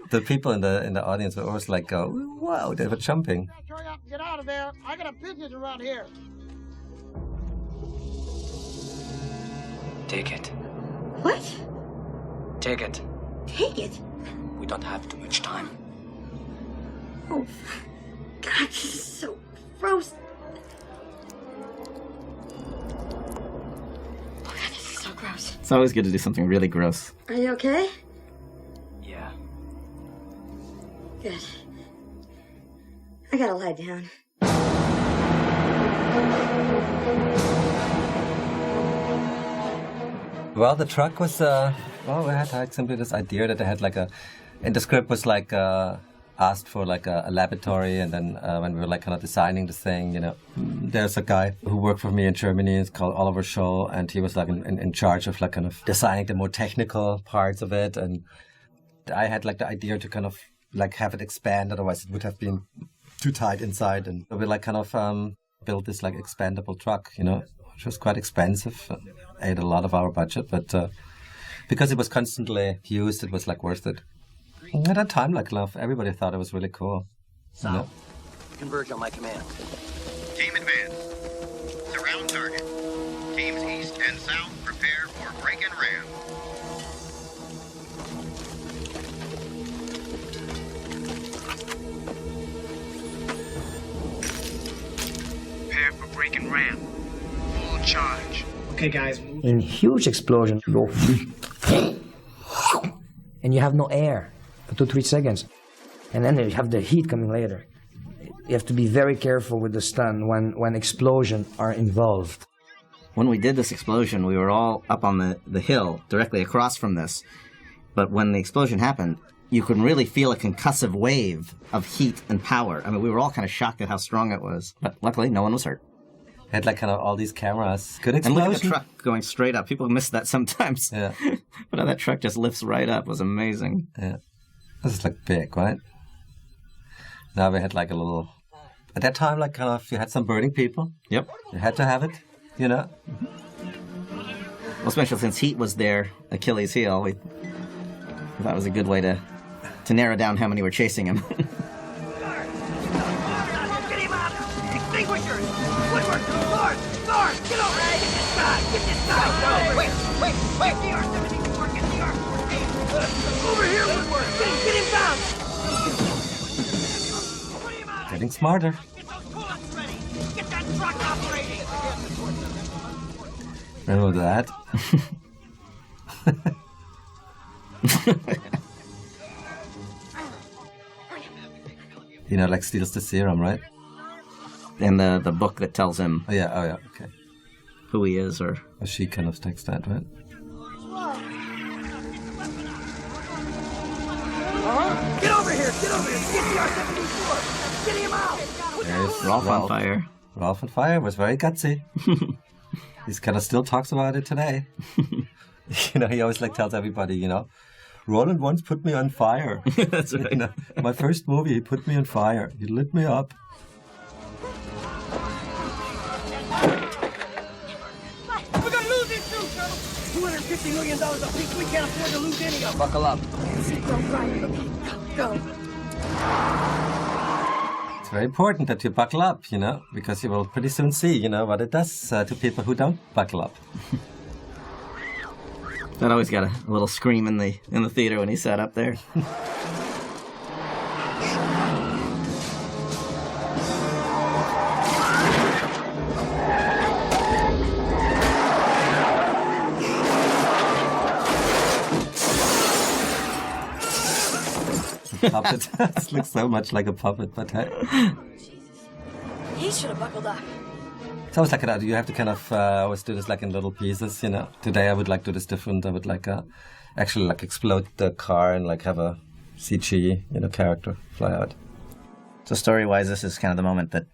the people in the audience were always like, wow, they were jumping. Hurry up and get out of there. I got a business around here. Take it. What? Take it. Take it? We don't have too much time. Oh, God, this is so gross. Oh, God, this is so gross. It's always good to do something really gross. Are you okay? Yeah. Good. I gotta lie down. Well, the truck was, we had like simply this idea that they had like in the script was like, asked for like a laboratory, and then when we were like kind of designing the thing, there's a guy who worked for me in Germany, it's called Oliver Scholl, and he was like in charge of like kind of designing the more technical parts of it, and I had like the idea to kind of like have it expand, otherwise it would have been too tight inside, and we like kind of built this like expandable truck, which was quite expensive, ate a lot of our budget, but because it was constantly used, it was like worth it. At that time, like everybody thought it was really cool. South. Converge on my command. Team advance. Surround target. Teams east and south prepare for break and ram. fucking ramp. Full charge. Okay, guys. In huge explosion, you go and you have no air for 2-3 seconds. And then you have the heat coming later. You have to be very careful with the stun when explosions are involved. When we did this explosion, we were all up on the hill directly across from this. But when the explosion happened, you could really feel a concussive wave of heat and power. I mean, we were all kind of shocked at how strong it was. But luckily, no one was hurt. Had like kind of all these cameras. Good And explosion. look at the truck going straight up. People miss that sometimes. Yeah. But how that truck just lifts right up was amazing. Yeah. This is like big, right? Now we had like a little... At that time, like kind of, you had some burning people. Yep. You had to have it, you know? Well, especially since heat was their Achilles heel, we thought it was a good way to narrow down how many were chasing him. Get him out! Extinguishers! Woodward! Guard! Guard! Get over! Get this guy! Get this guy! Wait! DR-74! Get DR-14! Over here, Woodward! Get him down! Getting smarter. Get those coolants ready! Get that truck operating! Remember that? You know, like steals the serum, right? And the book that tells him oh yeah, okay. Who he is, or she kind of takes that, right? Get over here! Get over here! Get DR-74! Get him out! There's Ralph on fire. Ralph on fire was very gutsy. He kind of still talks about it today. You know, he always like tells everybody, you know, Roland once put me on fire. That's right. You know, my first movie, he put me on fire. He lit me up. We're gonna lose this too, Colonel! $250 million a piece. We can't afford to lose any of them. Buckle up. Go, Ryan. Go. It's very important that you buckle up, you know, because you will pretty soon see, you know, what it does to people who don't buckle up. That always got a little scream in the theater when he sat up there. Puppet. It looks so much like a puppet, but hey. He should have buckled up. It's always like that. You have to kind of always do this like in little pieces, you know. Today I would like do this different. I would like actually like explode the car and like have a CG, you know, character fly out. So story-wise, this is kind of the moment that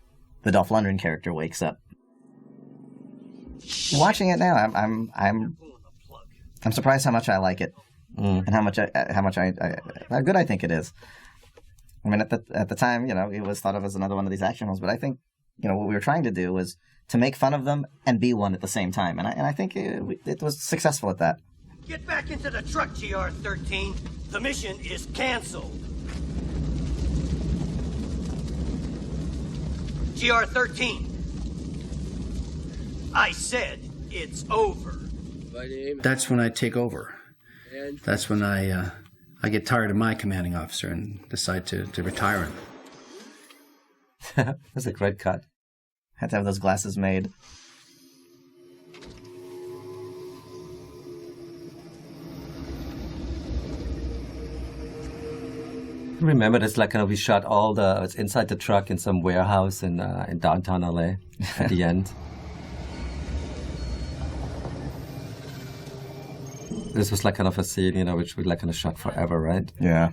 the Dolph Lundgren character wakes up. Watching it now, I'm surprised how much I like it, and how good I think it is. I mean, at the time, you know, it was thought of as another one of these action films, but I think, you know, what we were trying to do was to make fun of them and be one at the same time, and I think it was successful at that. Get back into the truck, GR-13. The mission is canceled. GR-13. I said it's over. That's when I take over. That's when I get tired of my commanding officer and decide to retire him. That's a great cut. Had to have those glasses made. Remember, it's like we shot it's inside the truck in some warehouse in downtown LA at the end. This was like kind of a scene, you know, which we like kind of shot forever, right? Yeah.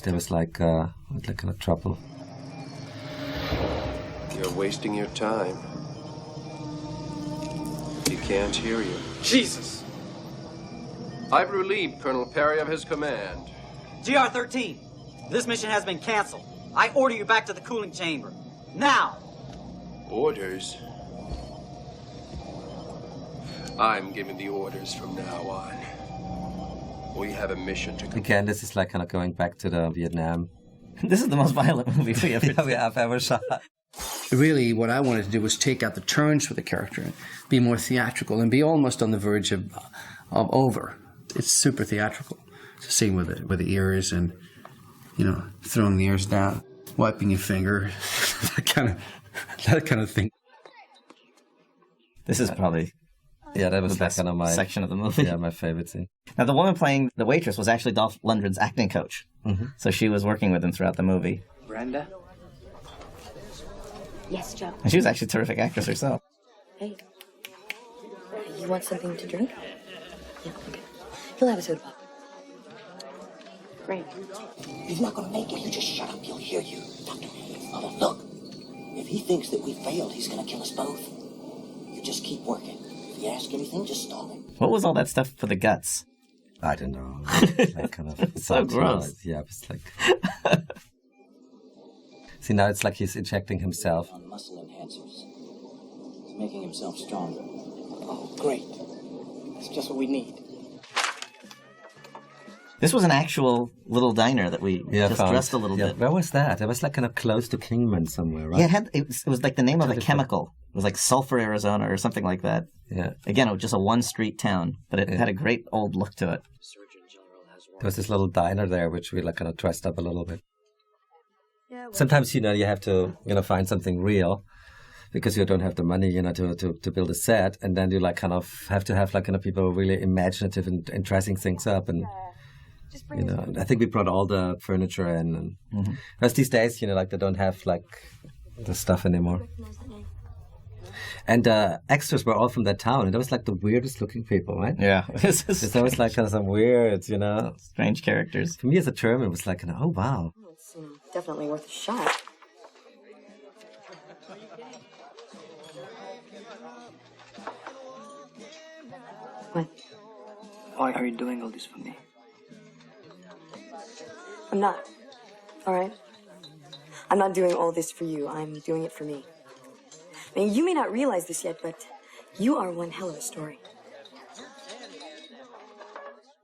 There was like kind of trouble. You're wasting your time. He can't hear you. Jesus! I've relieved Colonel Perry of his command. GR-13, this mission has been canceled. I order you back to the cooling chamber. Now! Orders? I'm giving the orders from now on. We have a mission to complete. Again, this is like kind of going back to the Vietnam. This is the most violent movie we have ever shot. Really, what I wanted to do was take out the turns for the character, and be more theatrical, and be almost on the verge of over. It's super theatrical. It's a scene with the ears, and you know, throwing the ears down, wiping your finger, that kind of thing. This is probably that was the best kind of my section of the movie. Yeah, my favorite scene. Now, the woman playing the waitress was actually Dolph Lundgren's acting coach. Mm-hmm. So she was working with him throughout the movie. Brenda? Yes, Joe. And she was actually a terrific actress herself. Hey. You want something to drink? Yeah, okay. He'll have a soda pop. Great. He's not gonna make it. You just shut up. He'll hear you. Doctor, look. If he thinks that we failed, he's gonna kill us both. You just keep working. If you ask anything, just stall him. What was all that stuff for the guts? I don't know. Like kind of so gross. Yeah, it's like. See, now it's like he's injecting himself. On muscle enhancers. He's making himself stronger. Oh, great. That's just what we need. This was an actual little diner that we just dressed a little bit. Where was that? It was like kind of close to Kingman somewhere, right? Yeah, it was like the name of a chemical. It was like Sulphur, Arizona, or something like that. Yeah. Again, it was just a one-street town, but it had a great old look to it. There was this little diner there, which we like kind of dressed up a little bit. Sometimes, you have to, find something real because you don't have the money, to build a set. And then you like kind of have to have like kind of people really imaginative and dressing things up. And, I think we brought all the furniture in. And because these days, like they don't have like the stuff anymore. And extras were all from that town. And that was like the weirdest looking people, right? Yeah. It's always like kind of some weird, strange characters. For me as a German, it was like, oh, wow. It's definitely worth a shot. What? Why are you doing all this for me? I'm not. All right? I'm not doing all this for you. I'm doing it for me. I mean, you may not realize this yet, but you are one hell of a story.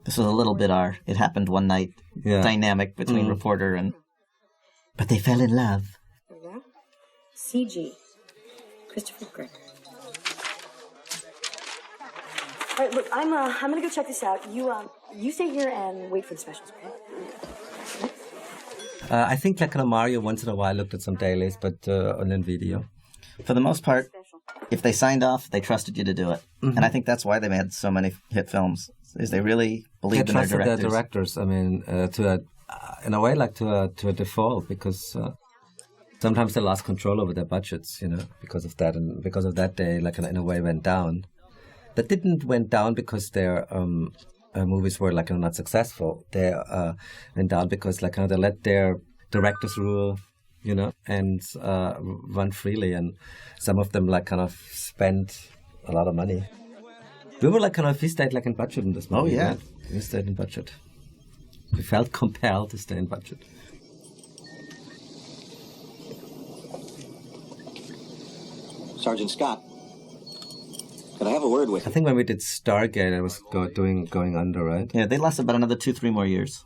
This was a little bit our it happened one night dynamic between reporter and... But they fell in love. There we go. CG. Christopher Gregg. All right, look, I'm gonna go check this out. You stay here and wait for the specials, okay? I think like kind of Mario once in a while looked at some dailies, but on video. For the most part, if they signed off, they trusted you to do it. And I think that's why they made so many hit films, is they really believed in their directors. Their directors. I mean, in a way, like to a default, because sometimes they lost control over their budgets, because of that. And because of that, they like in a way went down. That didn't went down because their movies were like not successful. They went down because like they let their directors rule, and run freely. And some of them like kind of spent a lot of money. We were like we stayed like in budget in this movie. Oh yeah, right? We stayed in budget. We felt compelled to stay in budget. Sergeant Scott, could I have a word with you? I think when we did Stargate, it was going under, right? Yeah, they lasted about another 2-3 more years.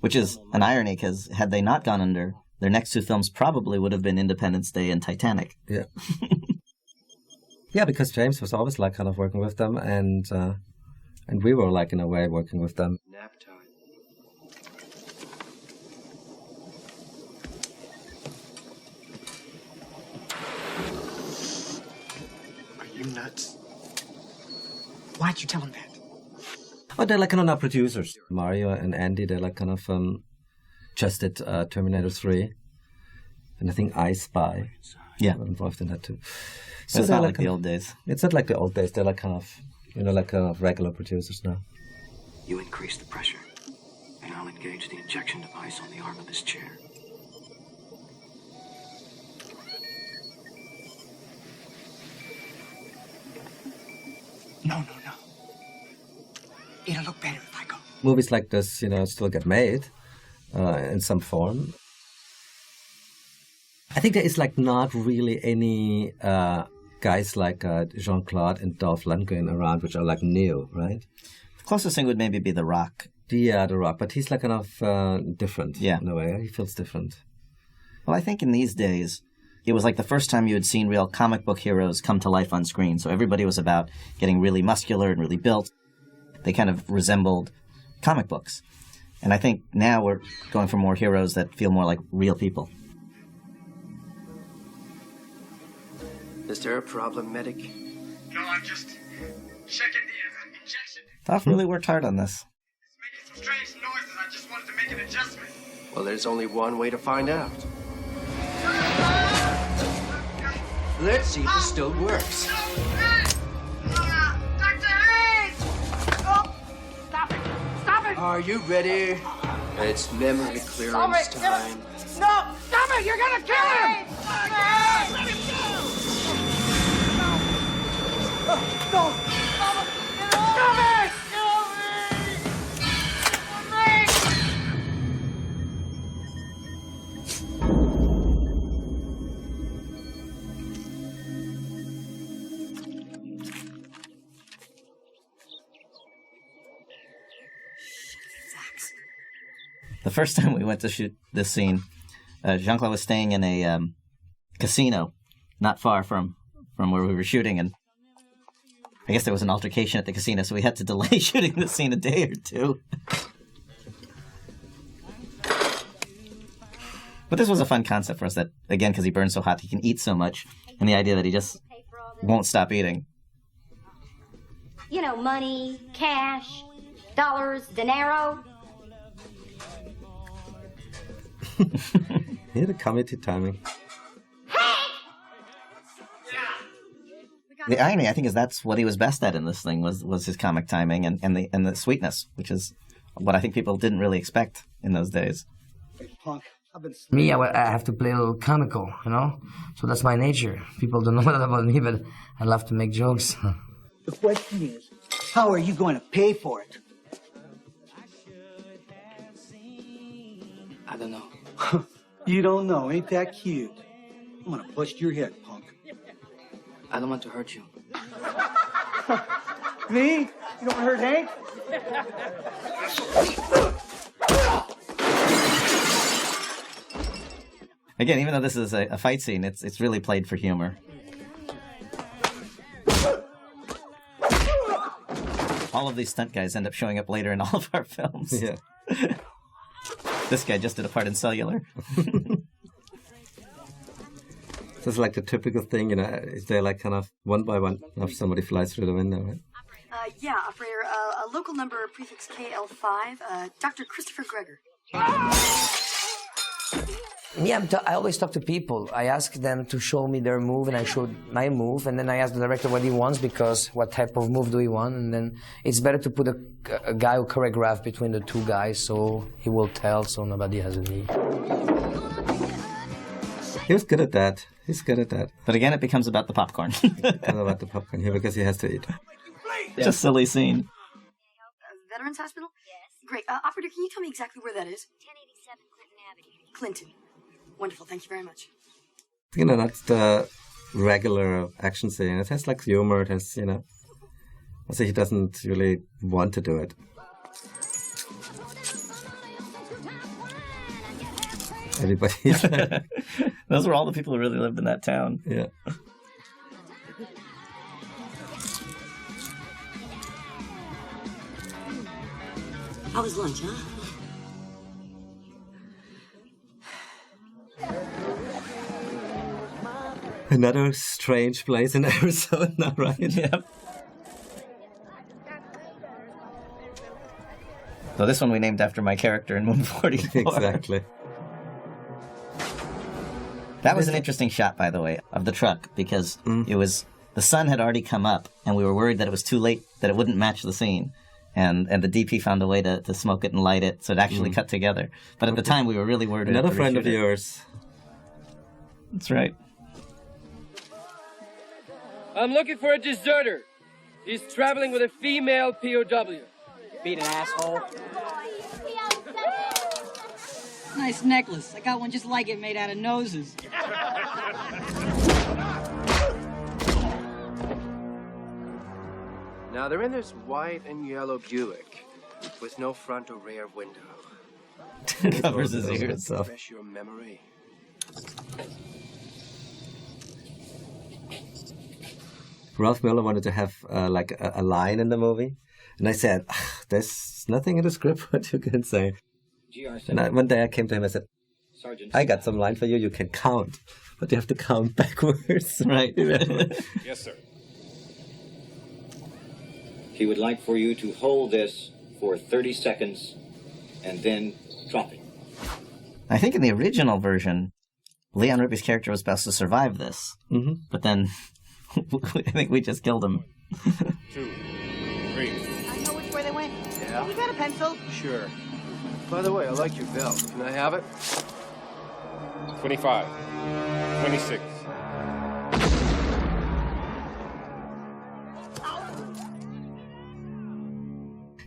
Which is an irony, because had they not gone under, their next two films probably would have been Independence Day and Titanic. Yeah. Yeah, because James was always like kind of working with them, and we were like in a way working with them. Nap time. Are you nuts? Why'd you tell him that? Oh, they're like kind of now producers. Mario and Andy, they're like kind of just did Terminator 3, and I think I Spy. Yeah, were involved in that too. So it's not like the old days. It's not like the old days. They're like kind of, like kind of regular producers now. You increase the pressure, and I'll engage the injection device on the arm of this chair. No. It'll look better if I go. Movies like this, still get made in some form. I think there is like not really any guys like Jean-Claude and Dolph Lundgren around, which are like new, right? The closest thing would maybe be The Rock. Yeah, The Rock, but he's like kind of different in a way. He feels different. Well, I think in these days, it was like the first time you had seen real comic book heroes come to life on screen. So everybody was about getting really muscular and really built. They kind of resembled comic books. And I think now we're going for more heroes that feel more like real people. Is there a problem, medic? I'm just checking the injection. Toph really worked hard on this. Making some strange noises. I just wanted to make an adjustment. Well, there's only one way to find out. Let's see if the stove works. Dr. Hayes! Oh, stop it! Stop it! Are you ready? It's memory clearance time. No! Stop it! You're gonna kill him! Let him go! No! Stop it! The first time we went to shoot this scene, Jean-Claude was staying in a casino not far from where we were shooting, and I guess there was an altercation at the casino, so we had to delay shooting the scene a day or two. But this was a fun concept for us, that, again, because he burns so hot, he can eat so much, and the idea that he just won't stop eating. You know, money, cash, dollars, dinero. Yeah, the comedy timing. The irony, I think, is that's what he was best at in this thing, was his comic timing and the sweetness, which is what I think people didn't really expect in those days. Hey, punk, I've been... Me, I have to play a little comical, you know? So that's my nature. People don't know that about me, but I love to make jokes. The question is, how are you going to pay for it? I don't know. You don't know, ain't that cute? I'm gonna bust your head, punk. I don't want to hurt you. Me? You don't want to hurt Hank? Again, even though this is a fight scene, it's really played for humor. All of these stunt guys end up showing up later in all of our films. Yeah. This guy just did a part in Cellular. This is like the typical thing, you know, is there like kind of one by one if somebody flies through the window, right? Yeah, operator, a local number prefix KL5, Dr. Christopher Gregor. Yeah, I always talk to people. I ask them to show me their move, and I showed my move, and then I ask the director what he wants, because what type of move do he want, and then it's better to put a guy who choreograph between the two guys, so he will tell, so nobody has a need. He was good at that. He's good at that. But again, it becomes about the popcorn. About the popcorn here, because he has to eat. Just silly scene. Veterans Hospital? Yes. Great. Operator, can you tell me exactly where that is? 1087 Clinton Avenue. Clinton. Wonderful. Thank you very much. You know, that's the regular action scene. It has like humor. It has, you know, also he doesn't really want to do it. Everybody. Those were all the people who really lived in that town. Yeah. How was lunch, huh? Another strange place in Arizona, right? Yep. So this one we named after my character in Moon 44. Exactly. That was an interesting shot, by the way, of the truck, because it was, the sun had already come up, and we were worried that it was too late, that it wouldn't match the scene. And the DP found a way to smoke it and light it, so it actually cut together. But at the time, we were really worried. Another friend of yours. That's right. I'm looking for a deserter. He's traveling with a female POW. Beat an asshole. Nice necklace. I got one just like it made out of noses. Now they're in this white and yellow Buick with no front or rear window. Covers his ears. Refresh your memory. Ralph Miller wanted to have like a line in the movie, and I said, "There's nothing in the script what you can say." And one day I came to him and said, "I got some line for you. You can count, but you have to count backwards." Right. Yes, sir. He would like for you to hold this for 30 seconds and then drop it. I think in the original version, Leon Rippey's character was supposed to survive this. Mm-hmm. But then I think we just killed him. 2, 3. I know which way they went. Yeah? You got a pencil? Sure. By the way, I like your belt. Can I have it? 25. 26.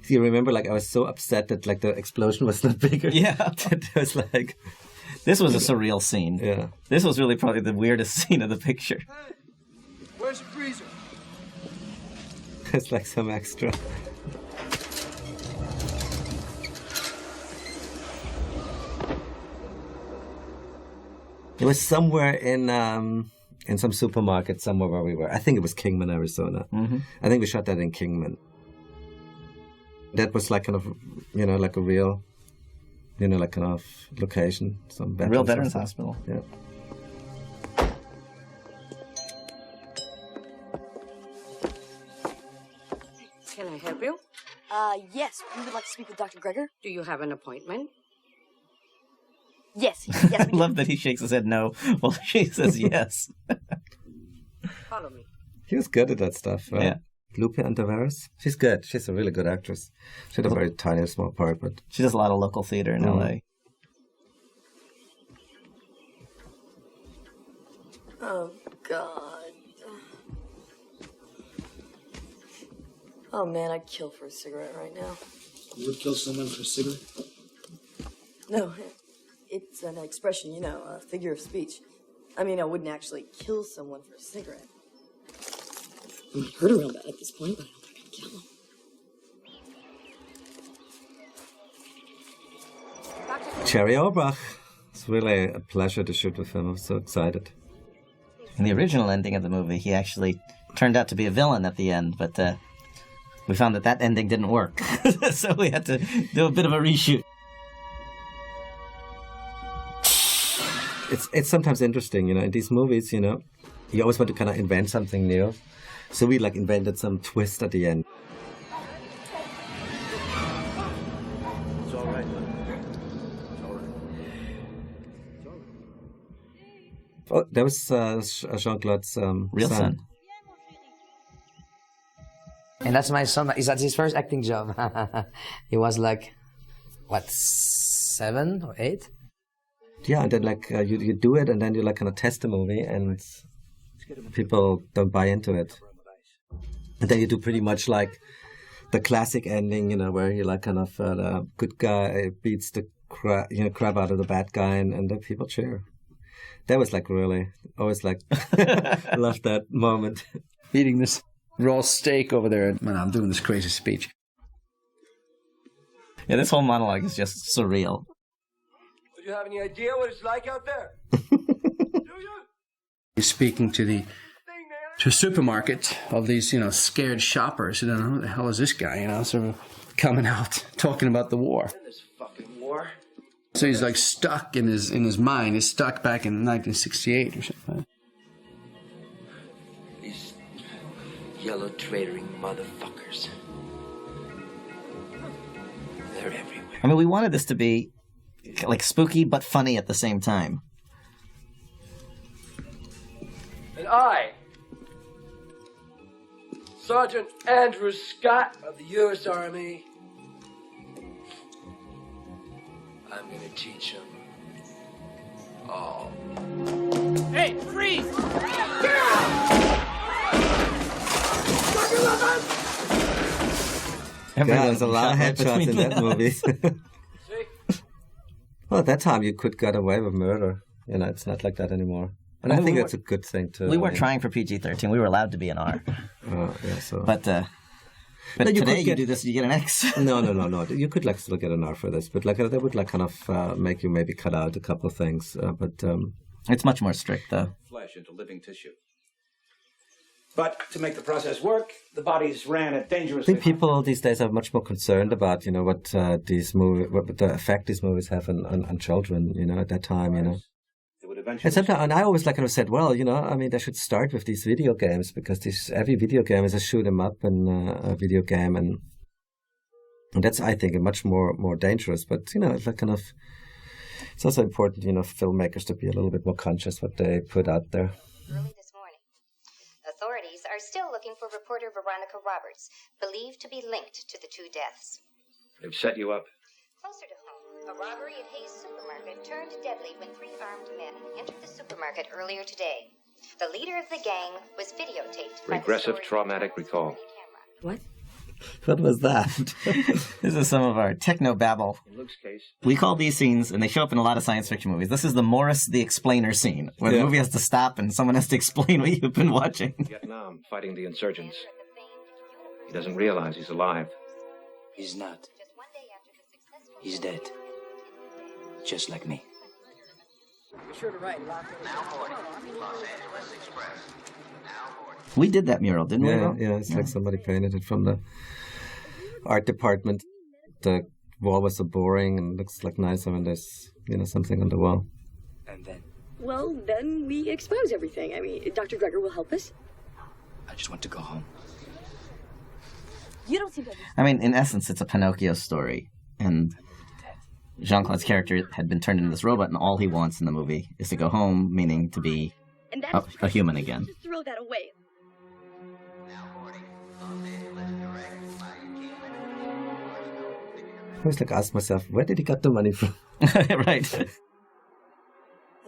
Do you remember, like, I was so upset that, like, the explosion was not bigger? Yeah. It was like... This was a surreal scene. Yeah. This was really probably the weirdest scene of the picture. Where's the freezer? It's like some extra. It was somewhere in some supermarket, somewhere where we were. I think it was Kingman, Arizona. Mm-hmm. I think we shot that in Kingman. That was like kind of, like a real, like kind of location. Some A real veterans hospital. Yeah. Can I help you? Yes, we would like to speak with Dr. Gregor. Do you have an appointment? Yes, yes, I love that he shakes his head no while she says yes. Follow me. He was good at that stuff, right? Yeah. Lupe Antaveras. She's good. She's a really good actress. She had a very tiny, small part, but... She does a lot of local theater in L.A. Oh, God. Oh, man, I'd kill for a cigarette right now. You would kill someone for a cigarette? No, it's an expression, a figure of speech. I mean, I wouldn't actually kill someone for a cigarette. I might hurt her real bad at this point, but I don't think I'd kill him. Cherry Orbach. It's really a pleasure to shoot with him. I'm so excited. In the original ending of the movie, he actually turned out to be a villain at the end, but we found that ending didn't work. So we had to do a bit of a reshoot. It's sometimes interesting, in these movies, you always want to kind of invent something new. So we invented some twist at the end. It's all right, look. Oh, that was Jean-Claude's Real son. And that's my son. That's his first acting job. He was 7 or 8? Yeah, and then you do it, and then you kind of test the movie, and people don't buy into it. And then you do pretty much the classic ending, where you kind of the good guy beats the crap out of the bad guy, and the people cheer. That was really always loved that moment. Eating this raw steak over there, and I'm doing this crazy speech. Yeah, this whole monologue is just surreal. Do you have any idea what it's like out there? He's speaking to a supermarket of these, scared shoppers. Who the hell is this guy? Sort of coming out talking about the war. This fucking war. So he's stuck in his mind. He's stuck back in 1968 or something. These yellow traitoring motherfuckers. They're everywhere. I mean, we wanted this to be spooky but funny at the same time. And I, Sergeant Andrew Scott of the U.S. Army, I'm gonna teach him all. Hey, freeze! There's a lot of headshots in that movie. Well, at that time you could get away with murder. It's not like that anymore. And I think that's a good thing too. We weren't trying for PG-13. We were allowed to be an R. Yeah, so. But No, today you do this, you get an X. No. You could still get an R for this, but they would kind of make you maybe cut out a couple of things. But it's much more strict though. Flesh into living tissue. But to make the process work, the bodies ran at I dangerously. think people these days are much more concerned about what the effect these movies have on children. At that time, It would have And I always like kind of said, well, you know, I mean, they should start with these video games because every video game is a shoot 'em up and a video game, and that's, I think, much more dangerous. But you know, it's like kind of, it's also important, you know, for filmmakers to be a little bit more conscious what they put out there. Early this morning, authorities are still looking for reporter Veronica Roberts, believed to be linked to the two deaths. They've set you up. Closer to home, a robbery at Hayes Supermarket turned deadly when 3 armed men entered the supermarket earlier today. The leader of the gang was videotaped. Regressive traumatic recall. What? What was that? This is some of our techno-babble. In Luke's case, We call these scenes, and they show up in a lot of science fiction movies. This is the Morris the Explainer scene, where the movie has to stop and someone has to explain what you've been watching. Vietnam, fighting the insurgents. He doesn't realize he's alive. He's not. He's dead. Just like me. Be sure to write. We did that mural, didn't we? Yeah, it's like somebody painted it from the art department. The wall was so boring and looks like nicer when there's, you know, something on the wall. And then? Well, then we expose everything. I mean, Dr. Greger will help us. I just want to go home. You don't seem to I mean, in essence, it's a Pinocchio story. And Jean-Claude's character had been turned into this robot, and all he wants in the movie is to go home, meaning to be And that's a human again. Just throw that away. I always like ask myself, where did he get the money from? Right.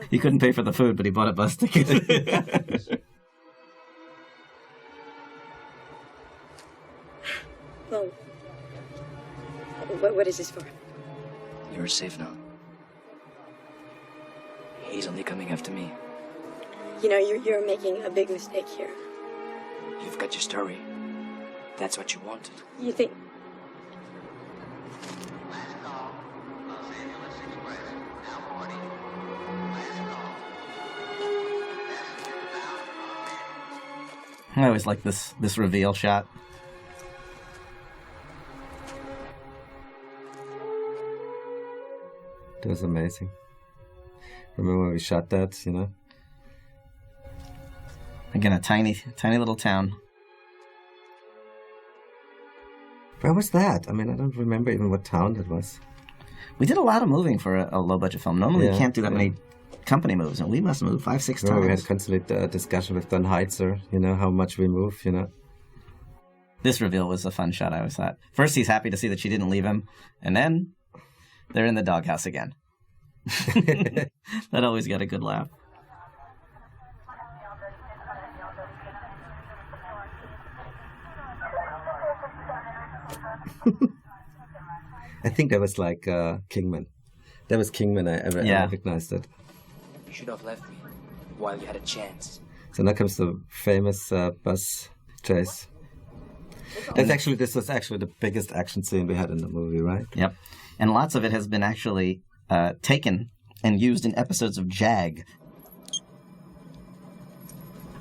He couldn't pay for the food, but he bought a bus ticket. Well, what is this for? You're safe now. He's only coming after me. You know, you're making a big mistake here. You've got your story. That's what you wanted. You think... I always like this reveal shot. It was amazing. Remember when we shot that, you know? Again, a tiny little town. Where was that? I mean, I don't remember even what town that was. We did a lot of moving for a low-budget film. Normally, you can't do that many company moves, and we must move 5-6 times. We had constantly a discussion with Don Heitzer, you know, how much we move, you know. This reveal was a fun shot, I always thought. First, he's happy to see that she didn't leave him, and then they're in the doghouse again. That always got a good laugh. I think that was like Kingman. That was Kingman. I recognized it. You should have left me while you had a chance. So now comes the famous bus chase. This was actually the biggest action scene we had in the movie, right? Yep. And lots of it has been actually taken and used in episodes of JAG.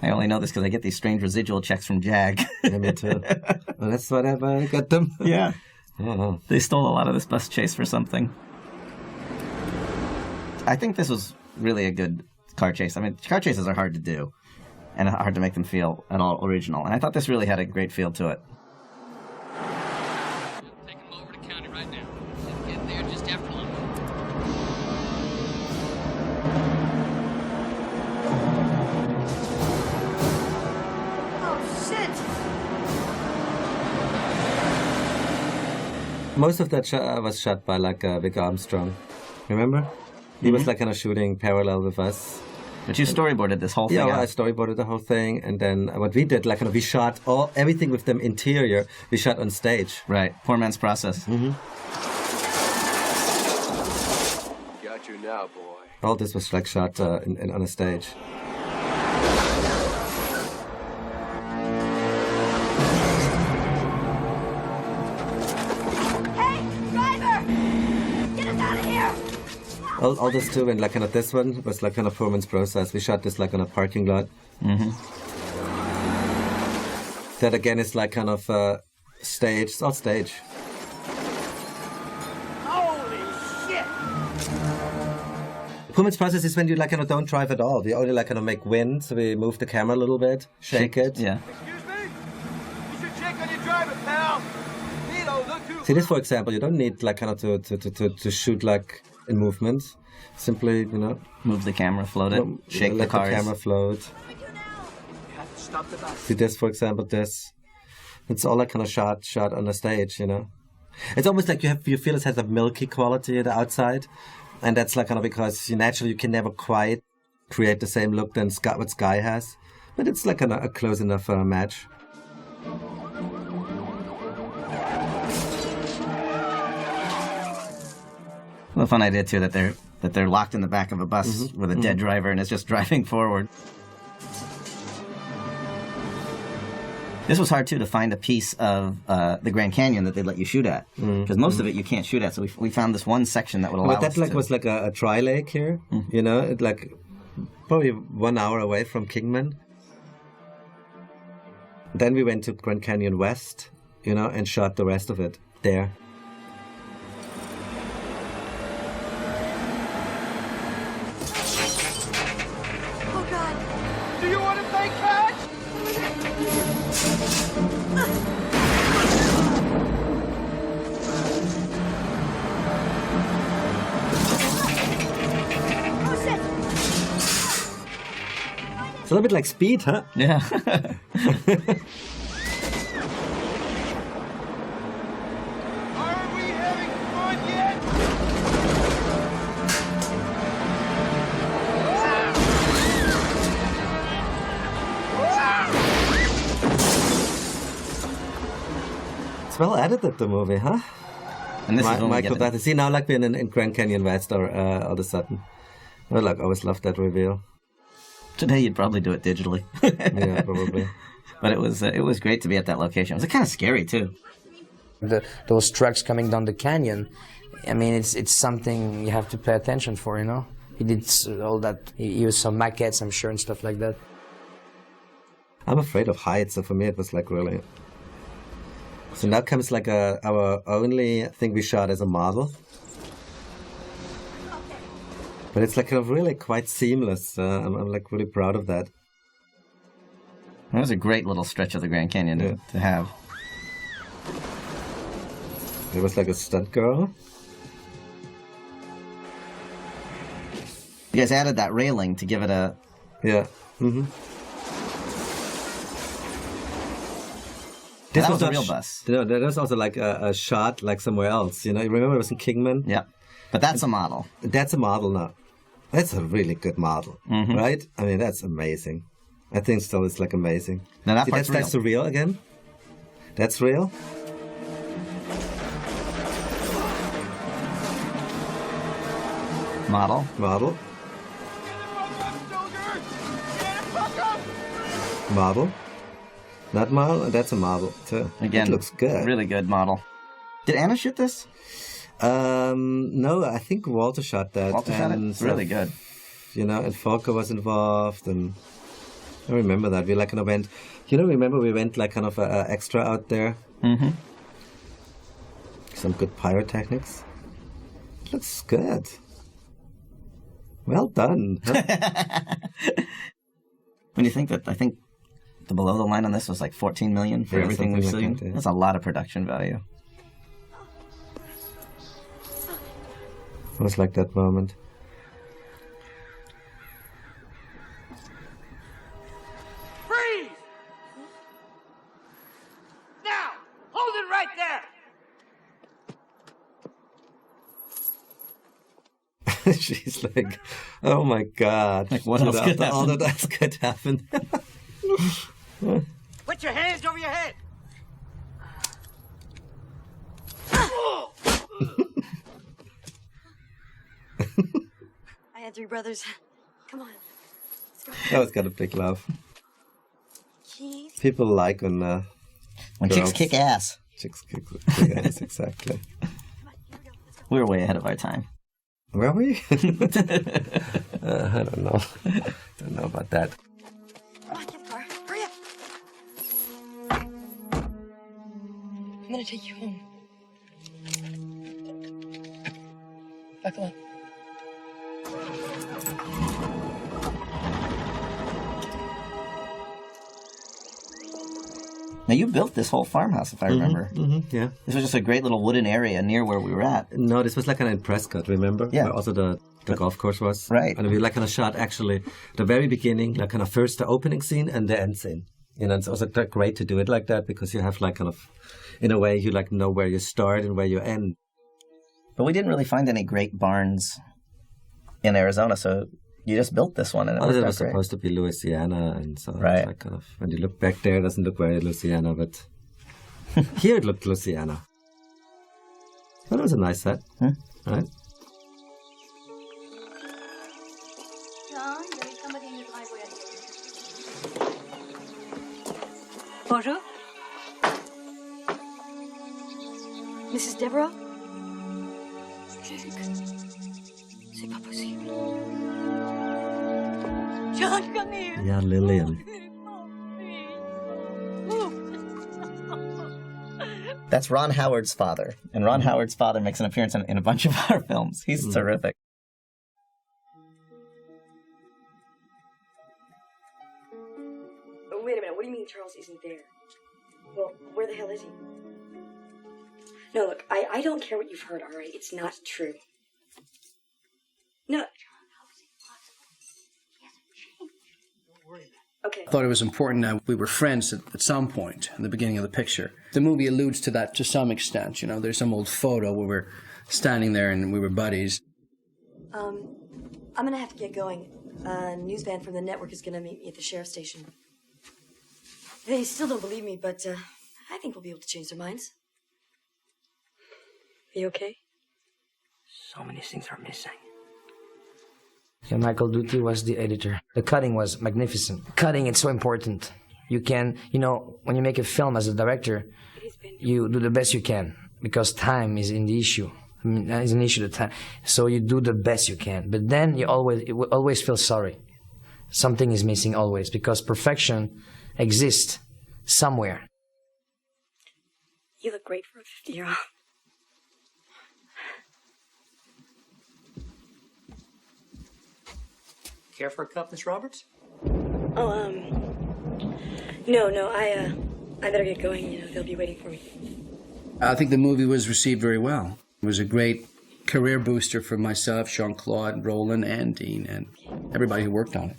I only know this because I get these strange residual checks from JAG. Yeah, me too. Well, that's whatever I got them. Yeah. Oh. They stole a lot of this bus chase for something. I think this was really a good car chase. I mean, car chases are hard to do and hard to make them feel at all original. And I thought this really had a great feel to it. Taking them over to county right now. Get there just after lunch. Oh, shit! Most of that was shot by like Vic Armstrong. Remember? He was like kind of shooting parallel with us. But you storyboarded this whole thing. Yeah, well, I storyboarded the whole thing, and then what we did, like, kind of, we shot everything with them interior. We shot on stage. Right, poor man's process. Mm-hmm. Got you now, boy. All this was like shot on a stage. Hey, driver! Get us out of here! All this too, and like kind of this one was like kind of poor man's process. We shot this like on a parking lot. Mm-hmm. That again is like kind of stage. It's all stage. Holy shit! Pullman's process is when you like kind of don't drive at all. We only like kind of make wind, so we move the camera a little bit, shake it. Yeah. Excuse me? You should check on your driver, pal. Nito, look who... See this, for example, you don't need like kind of to shoot like in movement. Simply, you know, move the camera, float it, shake let the cars. The camera float. Stop the bus. See this, for example, this. It's all like kind of shot on the stage, you know. It's almost like you feel it has a milky quality at the outside, and that's like kind of because naturally you can never quite create the same look than what Sky has, but it's like a close enough match. Well, a fun idea too that they're locked in the back of a bus with a dead driver and it's just driving forward. This was hard too to find a piece of the Grand Canyon that they let you shoot at, because most of it you can't shoot at. So we found this one section that would allow us that to... was like a tri-lake here, you know, it like probably 1 hour away from Kingman. Then we went to Grand Canyon West, you know, and shot the rest of it there. Oh, God. Do you want to play catch? It's a little bit like Speed, huh? Yeah. Are we having fun yet? It's well edited, the movie, huh? And this is Michael, that see now like being in Grand Canyon West or all of a sudden. I like always loved that reveal. Today you'd probably do it digitally. Yeah, probably. But it was great to be at that location. It was kind of scary too. Those trucks coming down the canyon, I mean, it's something you have to pay attention for, you know. He did all that. He used some maquettes, I'm sure, and stuff like that. I'm afraid of heights, so for me it was like really. So now comes like our only thing we shot as a model. But it's like really quite seamless. I'm like really proud of that. That was a great little stretch of the Grand Canyon to have. It was like a stunt girl. You guys added that railing to give it a... Yeah. Mm-hmm. That was a real bus. You know, there was also like a shot like somewhere else. You know, you remember it was in Kingman? Yeah. But that's a model. That's a model now. That's a really good model, right? I mean, that's amazing. I think still it's like amazing. Now that part's that's real again? That's real? Model. Model. Model. Not model? That's a model too. Again, it looks good. Really good model. Did Anna shoot this? No, I think Walter shot that. Walter shot it? It's really good. You know, and Volker was involved, and I remember that. We like kind of went, you know, remember we went like kind of extra out there? Mm-hmm. Some good pyrotechnics. Looks good. Well done. Huh? When you think that, I think the below the line on this was like $14 million for everything we've seen. Like that, yeah. That's a lot of production value. It was like that moment. Freeze! Now! Hold it right there! She's like, oh my God. Like, what else could happen? All that else could happen. Put your hands over your head! I had 3 brothers. Come on. That was got a big laugh. Jeez. People like when chicks kick ass. Chicks kick ass, exactly. We were way ahead of our time. Were we? I don't know. Don't know about that. Come on, get the car. Hurry up. I'm gonna take you home. Buckle up. Now, you built this whole farmhouse, if I remember. Yeah. This was just a great little wooden area near where we were at. No, this was like in Prescott, remember? Yeah. Where also the golf course was. Right. And we like kind of shot actually the very beginning, like kind of first the opening scene and the end scene. You know, it's also great to do it like that because you have like kind of, in a way, you like know where you start and where you end. But we didn't really find any great barns in Arizona, so you just built this one, and it was supposed to be Louisiana, and so right. It's like kind of, when you look back there, it doesn't look very Louisiana, but here it looked Louisiana. But it was a nice set, right? Bonjour. Mrs. Devereaux? C'est pas possible. John, come here. Yeah, Lillian. That's Ron Howard's father. And Ron Howard's father makes an appearance in a bunch of our films. He's terrific. Oh, wait a minute. What do you mean Charles isn't there? Well, where the hell is he? No, look, I don't care what you've heard, all right? It's not true. No. Okay. I thought it was important that we were friends at some point in the beginning of the picture. The movie alludes to that to some extent. You know, there's some old photo where we're standing there and we were buddies. I'm gonna have to get going. A news van from the network is gonna meet me at the sheriff's station. They still don't believe me, but I think we'll be able to change their minds. Are you okay? So many things are missing. Yeah, Michael Duty was the editor. The cutting was magnificent. Cutting, it's so important. You can, you know, when you make a film as a director, you do the best you can because time is in the issue. I mean, that is an issue, the time. So you do the best you can. But then you always feel sorry. Something is missing always because perfection exists somewhere. You look great for a 50-year-old. Care for a cup, Miss Roberts? Oh, no, I better get going. You know, they'll be waiting for me. I think the movie was received very well. It was a great career booster for myself, Jean-Claude, Roland, and Dean, and everybody who worked on it.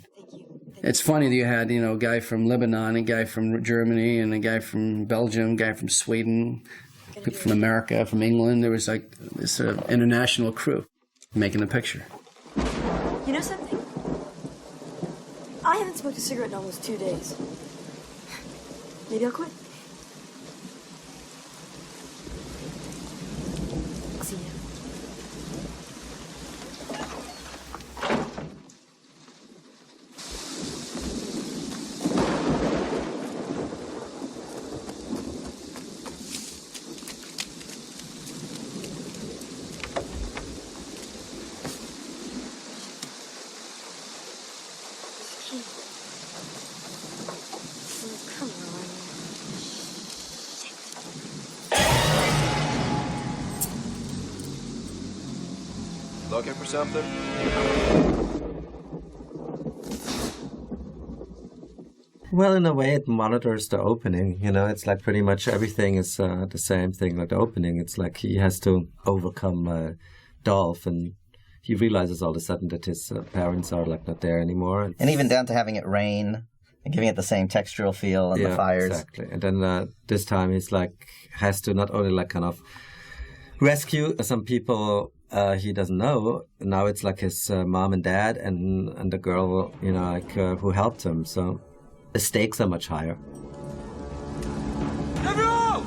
It's funny that you had, you know, a guy from Lebanon, a guy from Germany, and a guy from Belgium, a guy from Sweden, people from America, from England. There was like this sort of international crew making the picture. You know something? I haven't smoked a cigarette in almost 2 days. Maybe I'll quit. See you. Looking for something? Well, in a way, it monitors the opening. You know, it's like pretty much everything is the same thing. Like the opening, it's like he has to overcome Dolph, and he realizes all of a sudden that his parents are like not there anymore. And even down to having it rain and giving it the same textural feel and the fires. Exactly. And then this time he's like has to not only like kind of rescue some people he doesn't know. Now it's like his mom and dad and the girl, you know, like who helped him. So the stakes are much higher. Devereaux!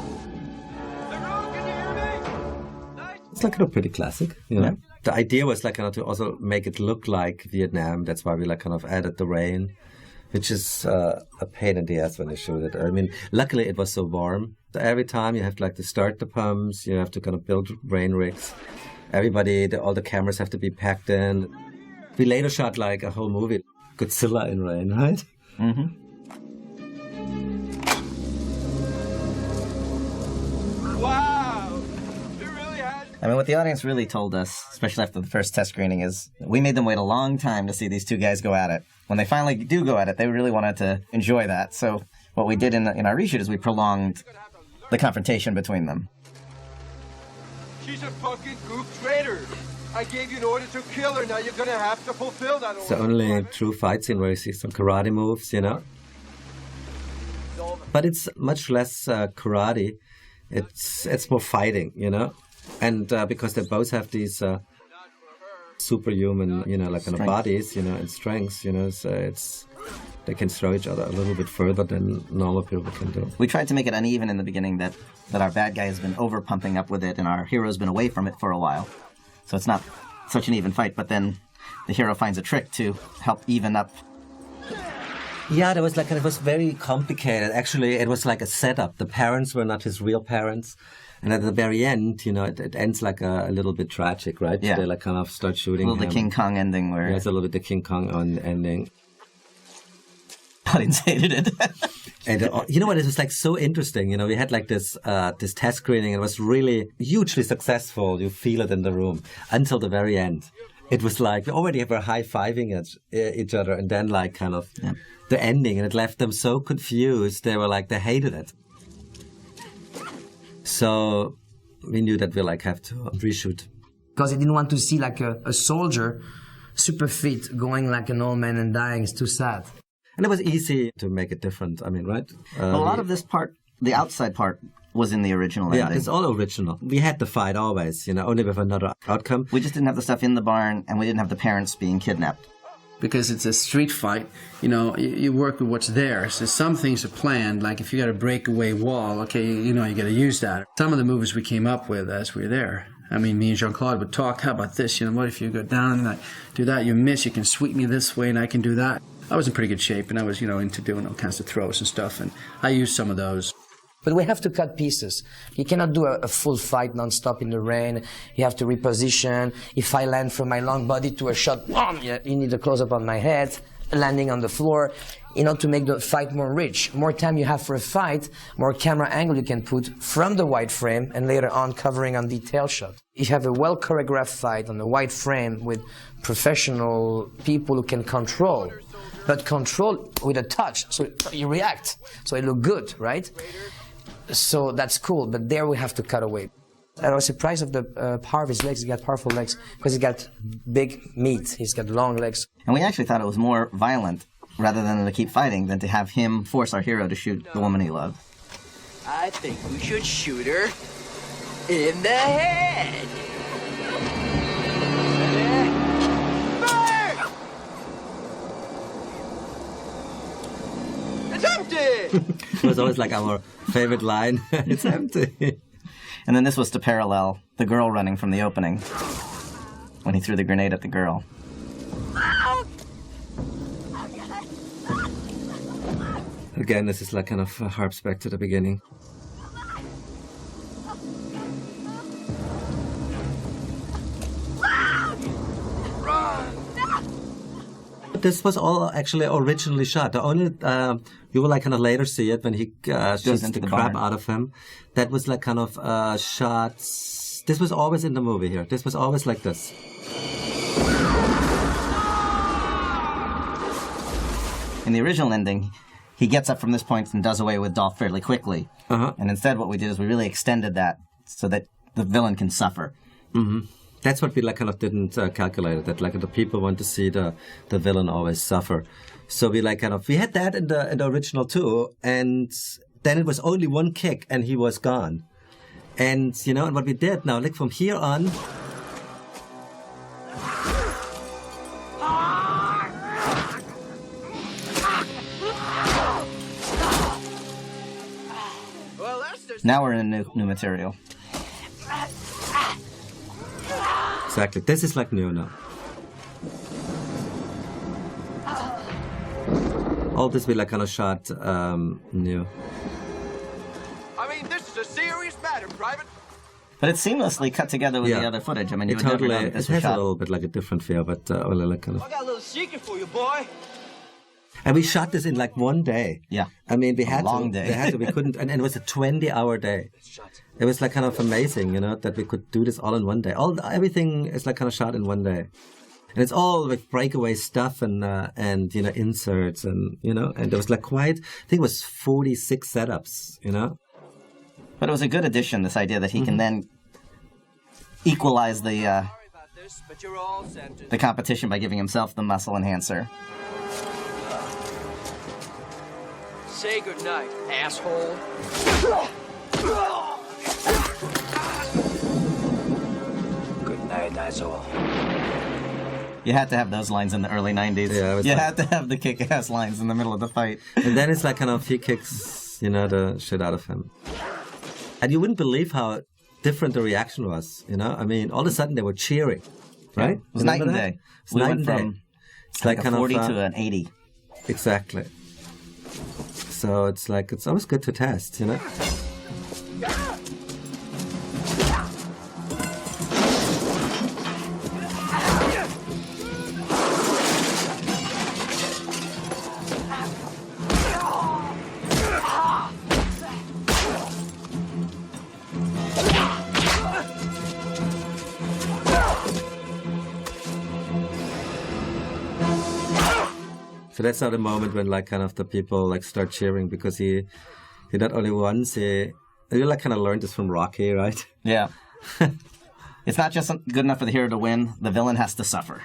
Devereaux, can you hear me? It's like pretty classic, you know. Yeah. The idea was like to also make it look like Vietnam. That's why we like kind of added the rain, which is a pain in the ass when you shoot it. I mean, luckily it was so warm. Every time you have to like to start the pumps, you have to kind of build rain rigs. Everybody, all the cameras have to be packed in. We later shot like a whole movie, Godzilla in rain, right? Mm-hmm. Wow! It really has. I mean, what the audience really told us, especially after the first test screening, is we made them wait a long time to see these two guys go at it. When they finally do go at it, they really wanted to enjoy that. So what we did in our reshoot is we prolonged the confrontation between them. She's a fucking goof traitor. I gave you an order to kill her. Now you're gonna have to fulfill that order. It's the only true fight scene where you see some karate moves, you know. But it's much less karate. It's more fighting, you know. And because they both have these superhuman, you know, like kind of bodies, you know, and strengths, you know, so they can throw each other a little bit further than normal people can do. We tried to make it uneven in the beginning that our bad guy has been over pumping up with it and our hero's been away from it for a while. So it's not such an even fight, but then the hero finds a trick to help even up. Yeah, it was very complicated. Actually, it was like a setup. The parents were not his real parents. And at the very end, you know, it ends like a little bit tragic, right? Yeah. They like kind of start shooting A little him. the King Kong ending where... Yeah, it's a little bit the King Kong ending. Audience hated it. And you know what? It was like so interesting. You know, we had like this test screening. It was really hugely successful. You feel it in the room until the very end. It was like we already were high-fiving each other, and then like kind of the ending, and it left them so confused. They were like they hated it. So we knew that we like have to reshoot. Because they didn't want to see like a soldier super fit going like an old man and dying. It's too sad. And it was easy to make it different. I mean, right? A lot of this part, the outside part, was in the original ending. Yeah, it's all original. We had the fight always, you know, only with another outcome. We just didn't have the stuff in the barn, and we didn't have the parents being kidnapped. Because it's a street fight, you know, you work with what's there. So some things are planned, like if you got a breakaway wall, okay, you know, you got to use that. Some of the moves we came up with as we were there. I mean, me and Jean-Claude would talk, how about this? You know, what if you go down and I do that, you miss, you can sweep me this way and I can do that. I was in pretty good shape and I was, you know, into doing all kinds of throws and stuff, and I used some of those. But we have to cut pieces. You cannot do a full fight non-stop in the rain. You have to reposition. If I land from my long body to a shot, you need a close-up on my head, landing on the floor, you know, to make the fight more rich. More time you have for a fight, more camera angle you can put from the wide frame and later on covering on detail shot. If you have a well-choreographed fight on the wide frame with professional people who can control, but control with a touch, so you react, so it look good, right? So that's cool, but there we have to cut away. I was surprised of the power of his legs. He got powerful legs because he got big meat. He's got long legs. And we actually thought it was more violent, rather than to keep fighting, than to have him force our hero to shoot the woman he loved. I think we should shoot her in the head. Fire! It's empty! It was always like our favorite line. It's empty. And then this was to parallel the girl running from the opening when he threw the grenade at the girl. Again, this is like kind of harps back to the beginning. This was all actually originally shot. The only you will like kind of later see it when he shoots the crap out of him. That was like kind of shots. This was always in the movie here. This was always like this. In the original ending, he gets up from this point and does away with Dolph fairly quickly. And instead what we did is we really extended that so that the villain can suffer. Mm-hmm. That's what we like kind of didn't calculate, that like the people want to see the villain always suffer. So we like kind of, we had that in the original too, and then it was only one kick and he was gone. And you know, and what we did now, like from here on, now we're in new material. Exactly. This is like new now. All this we like kind of shot new. I mean, this is a serious matter, Private. But it's seamlessly cut together with the other footage. I mean, you would never know that this it was has a shot. little bit like a different feel, but well, like kind of. I got a little secret for you, boy. And we shot this in like one day. Yeah. I mean, we had long to. day. We had to. We couldn't. And it was a 20-hour day. It was like kind of amazing, you know, that we could do this all in one day. Everything is like kind of shot in one day. And it's all like breakaway stuff and inserts and there was like I think it was 46 setups, But it was a good addition, this idea that he can then equalize the competition by giving himself the muscle enhancer. Say goodnight, asshole. Good night, asshole. You had to have those lines in the early 90s. Yeah, you had to have the kick-ass lines in the middle of the fight. And then it's like kind of he kicks, the shit out of him. And you wouldn't believe how different the reaction was, I mean, all of a sudden they were cheering, right? It was night and day. We went from it's like a 40 to an 80. Exactly. So it's always good to test, So that's not the moment when the people start cheering, because he not only wins, you kind of learned this from Rocky, right? Yeah. It's not just good enough for the hero to win, the villain has to suffer.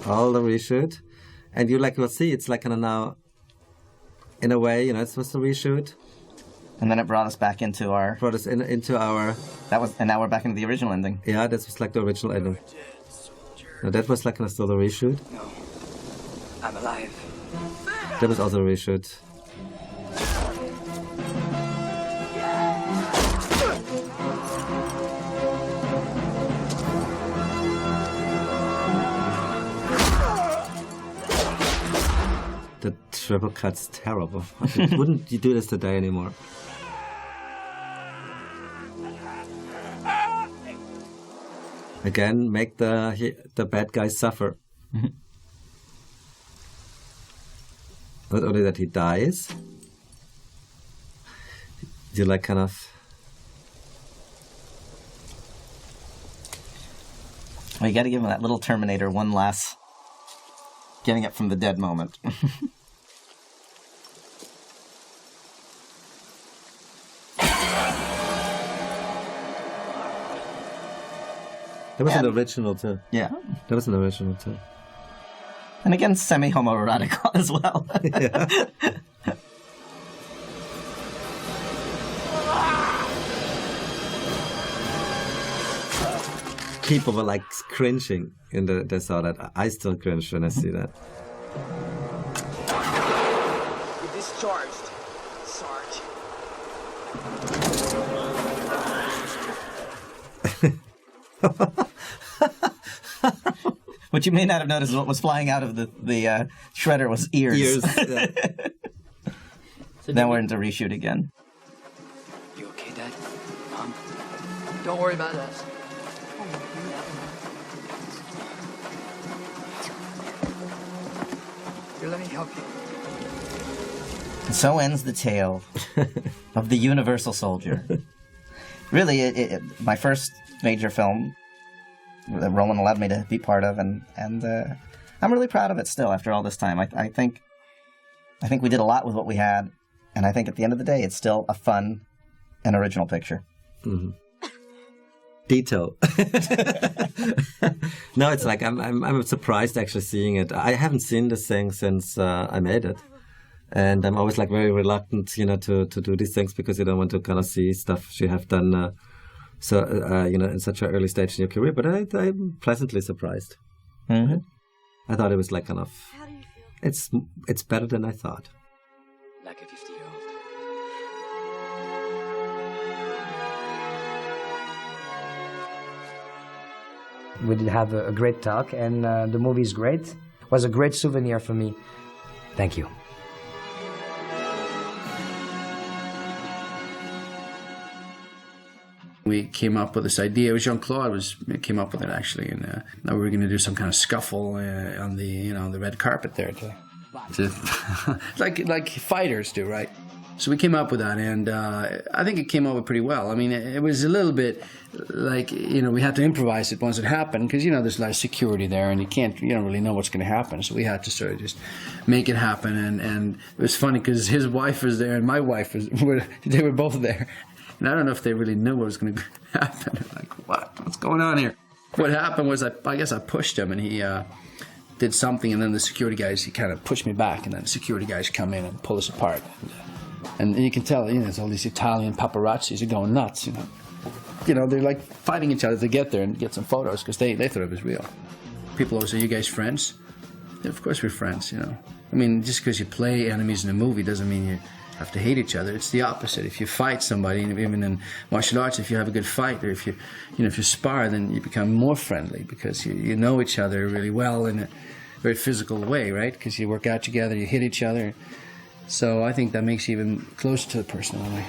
All the reshoot. And you'll see, it's kind of now, in a way, it's supposed to reshoot. And then it brought us back into our... into our... And now we're back into the original ending. Yeah, that was the original ending. No, that was kind of still the reshoot. No, I'm alive. That was also a reshoot. The triple cut's terrible. Wouldn't you do this today anymore? Again, make the bad guy suffer. Not only that he dies, you kind of... Well, you got to give him that little Terminator one last getting up from the dead moment. That was an original too. Yeah. That was an original too. And again, semi-homoerotic as well. Yeah. People were cringing in they saw that. I still cringe when I see that. You're discharged, Sarge. What you may not have noticed is what was flying out of the shredder was ears. Yeah. So now we're into reshoot again. You okay, Dad? Mom? Don't worry about us. Here, let me help you. And so ends the tale of the Universal Soldier. Really, my first major film that Roland allowed me to be part of, and I'm really proud of it still after all this time. I think we did a lot with what we had, and I think at the end of the day, it's still a fun and original picture. Mm-hmm. Ditto. No, it's I'm surprised actually seeing it. I haven't seen this thing since I made it, and I'm always very reluctant, to do these things because you don't want to kind of see stuff you have done. In such an early stage in your career, but I'm pleasantly surprised. Mm-hmm. I thought it was kind of... How do you feel? It's better than I thought. Like a 50-year-old. We did have a great talk, and the movie is great. It was a great souvenir for me. Thank you. We came up with this idea. It was Jean-Claude came up with it actually, and now we were going to do some kind of scuffle on the the red carpet there, to like fighters do, right? So we came up with that, and I think it came over pretty well. I mean, it was a little bit like, we had to improvise it once it happened, because, there's a lot of security there, and you don't really know what's going to happen. So we had to sort of just make it happen, and it was funny because his wife was there and my wife they were both there. And I don't know if they really knew what was going to happen. Like, what's going on here? What happened was, I guess I pushed him, and he did something, and then the security guys, he kind of pushed me back, and then the security guys come in and pull us apart. And you can tell, it's all these Italian paparazzis are going nuts, they're like fighting each other to get there and get some photos because they thought it was real. People always say, "You guys friends?" Yeah, of course we're friends, I mean, just because you play enemies in a movie doesn't mean you have to hate each other. It's the opposite. If you fight somebody, even in martial arts, if you have a good fight, or if you spar, then you become more friendly because you know each other really well in a very physical way, right? Because you work out together, you hit each other. So I think that makes you even closer to the person in a way.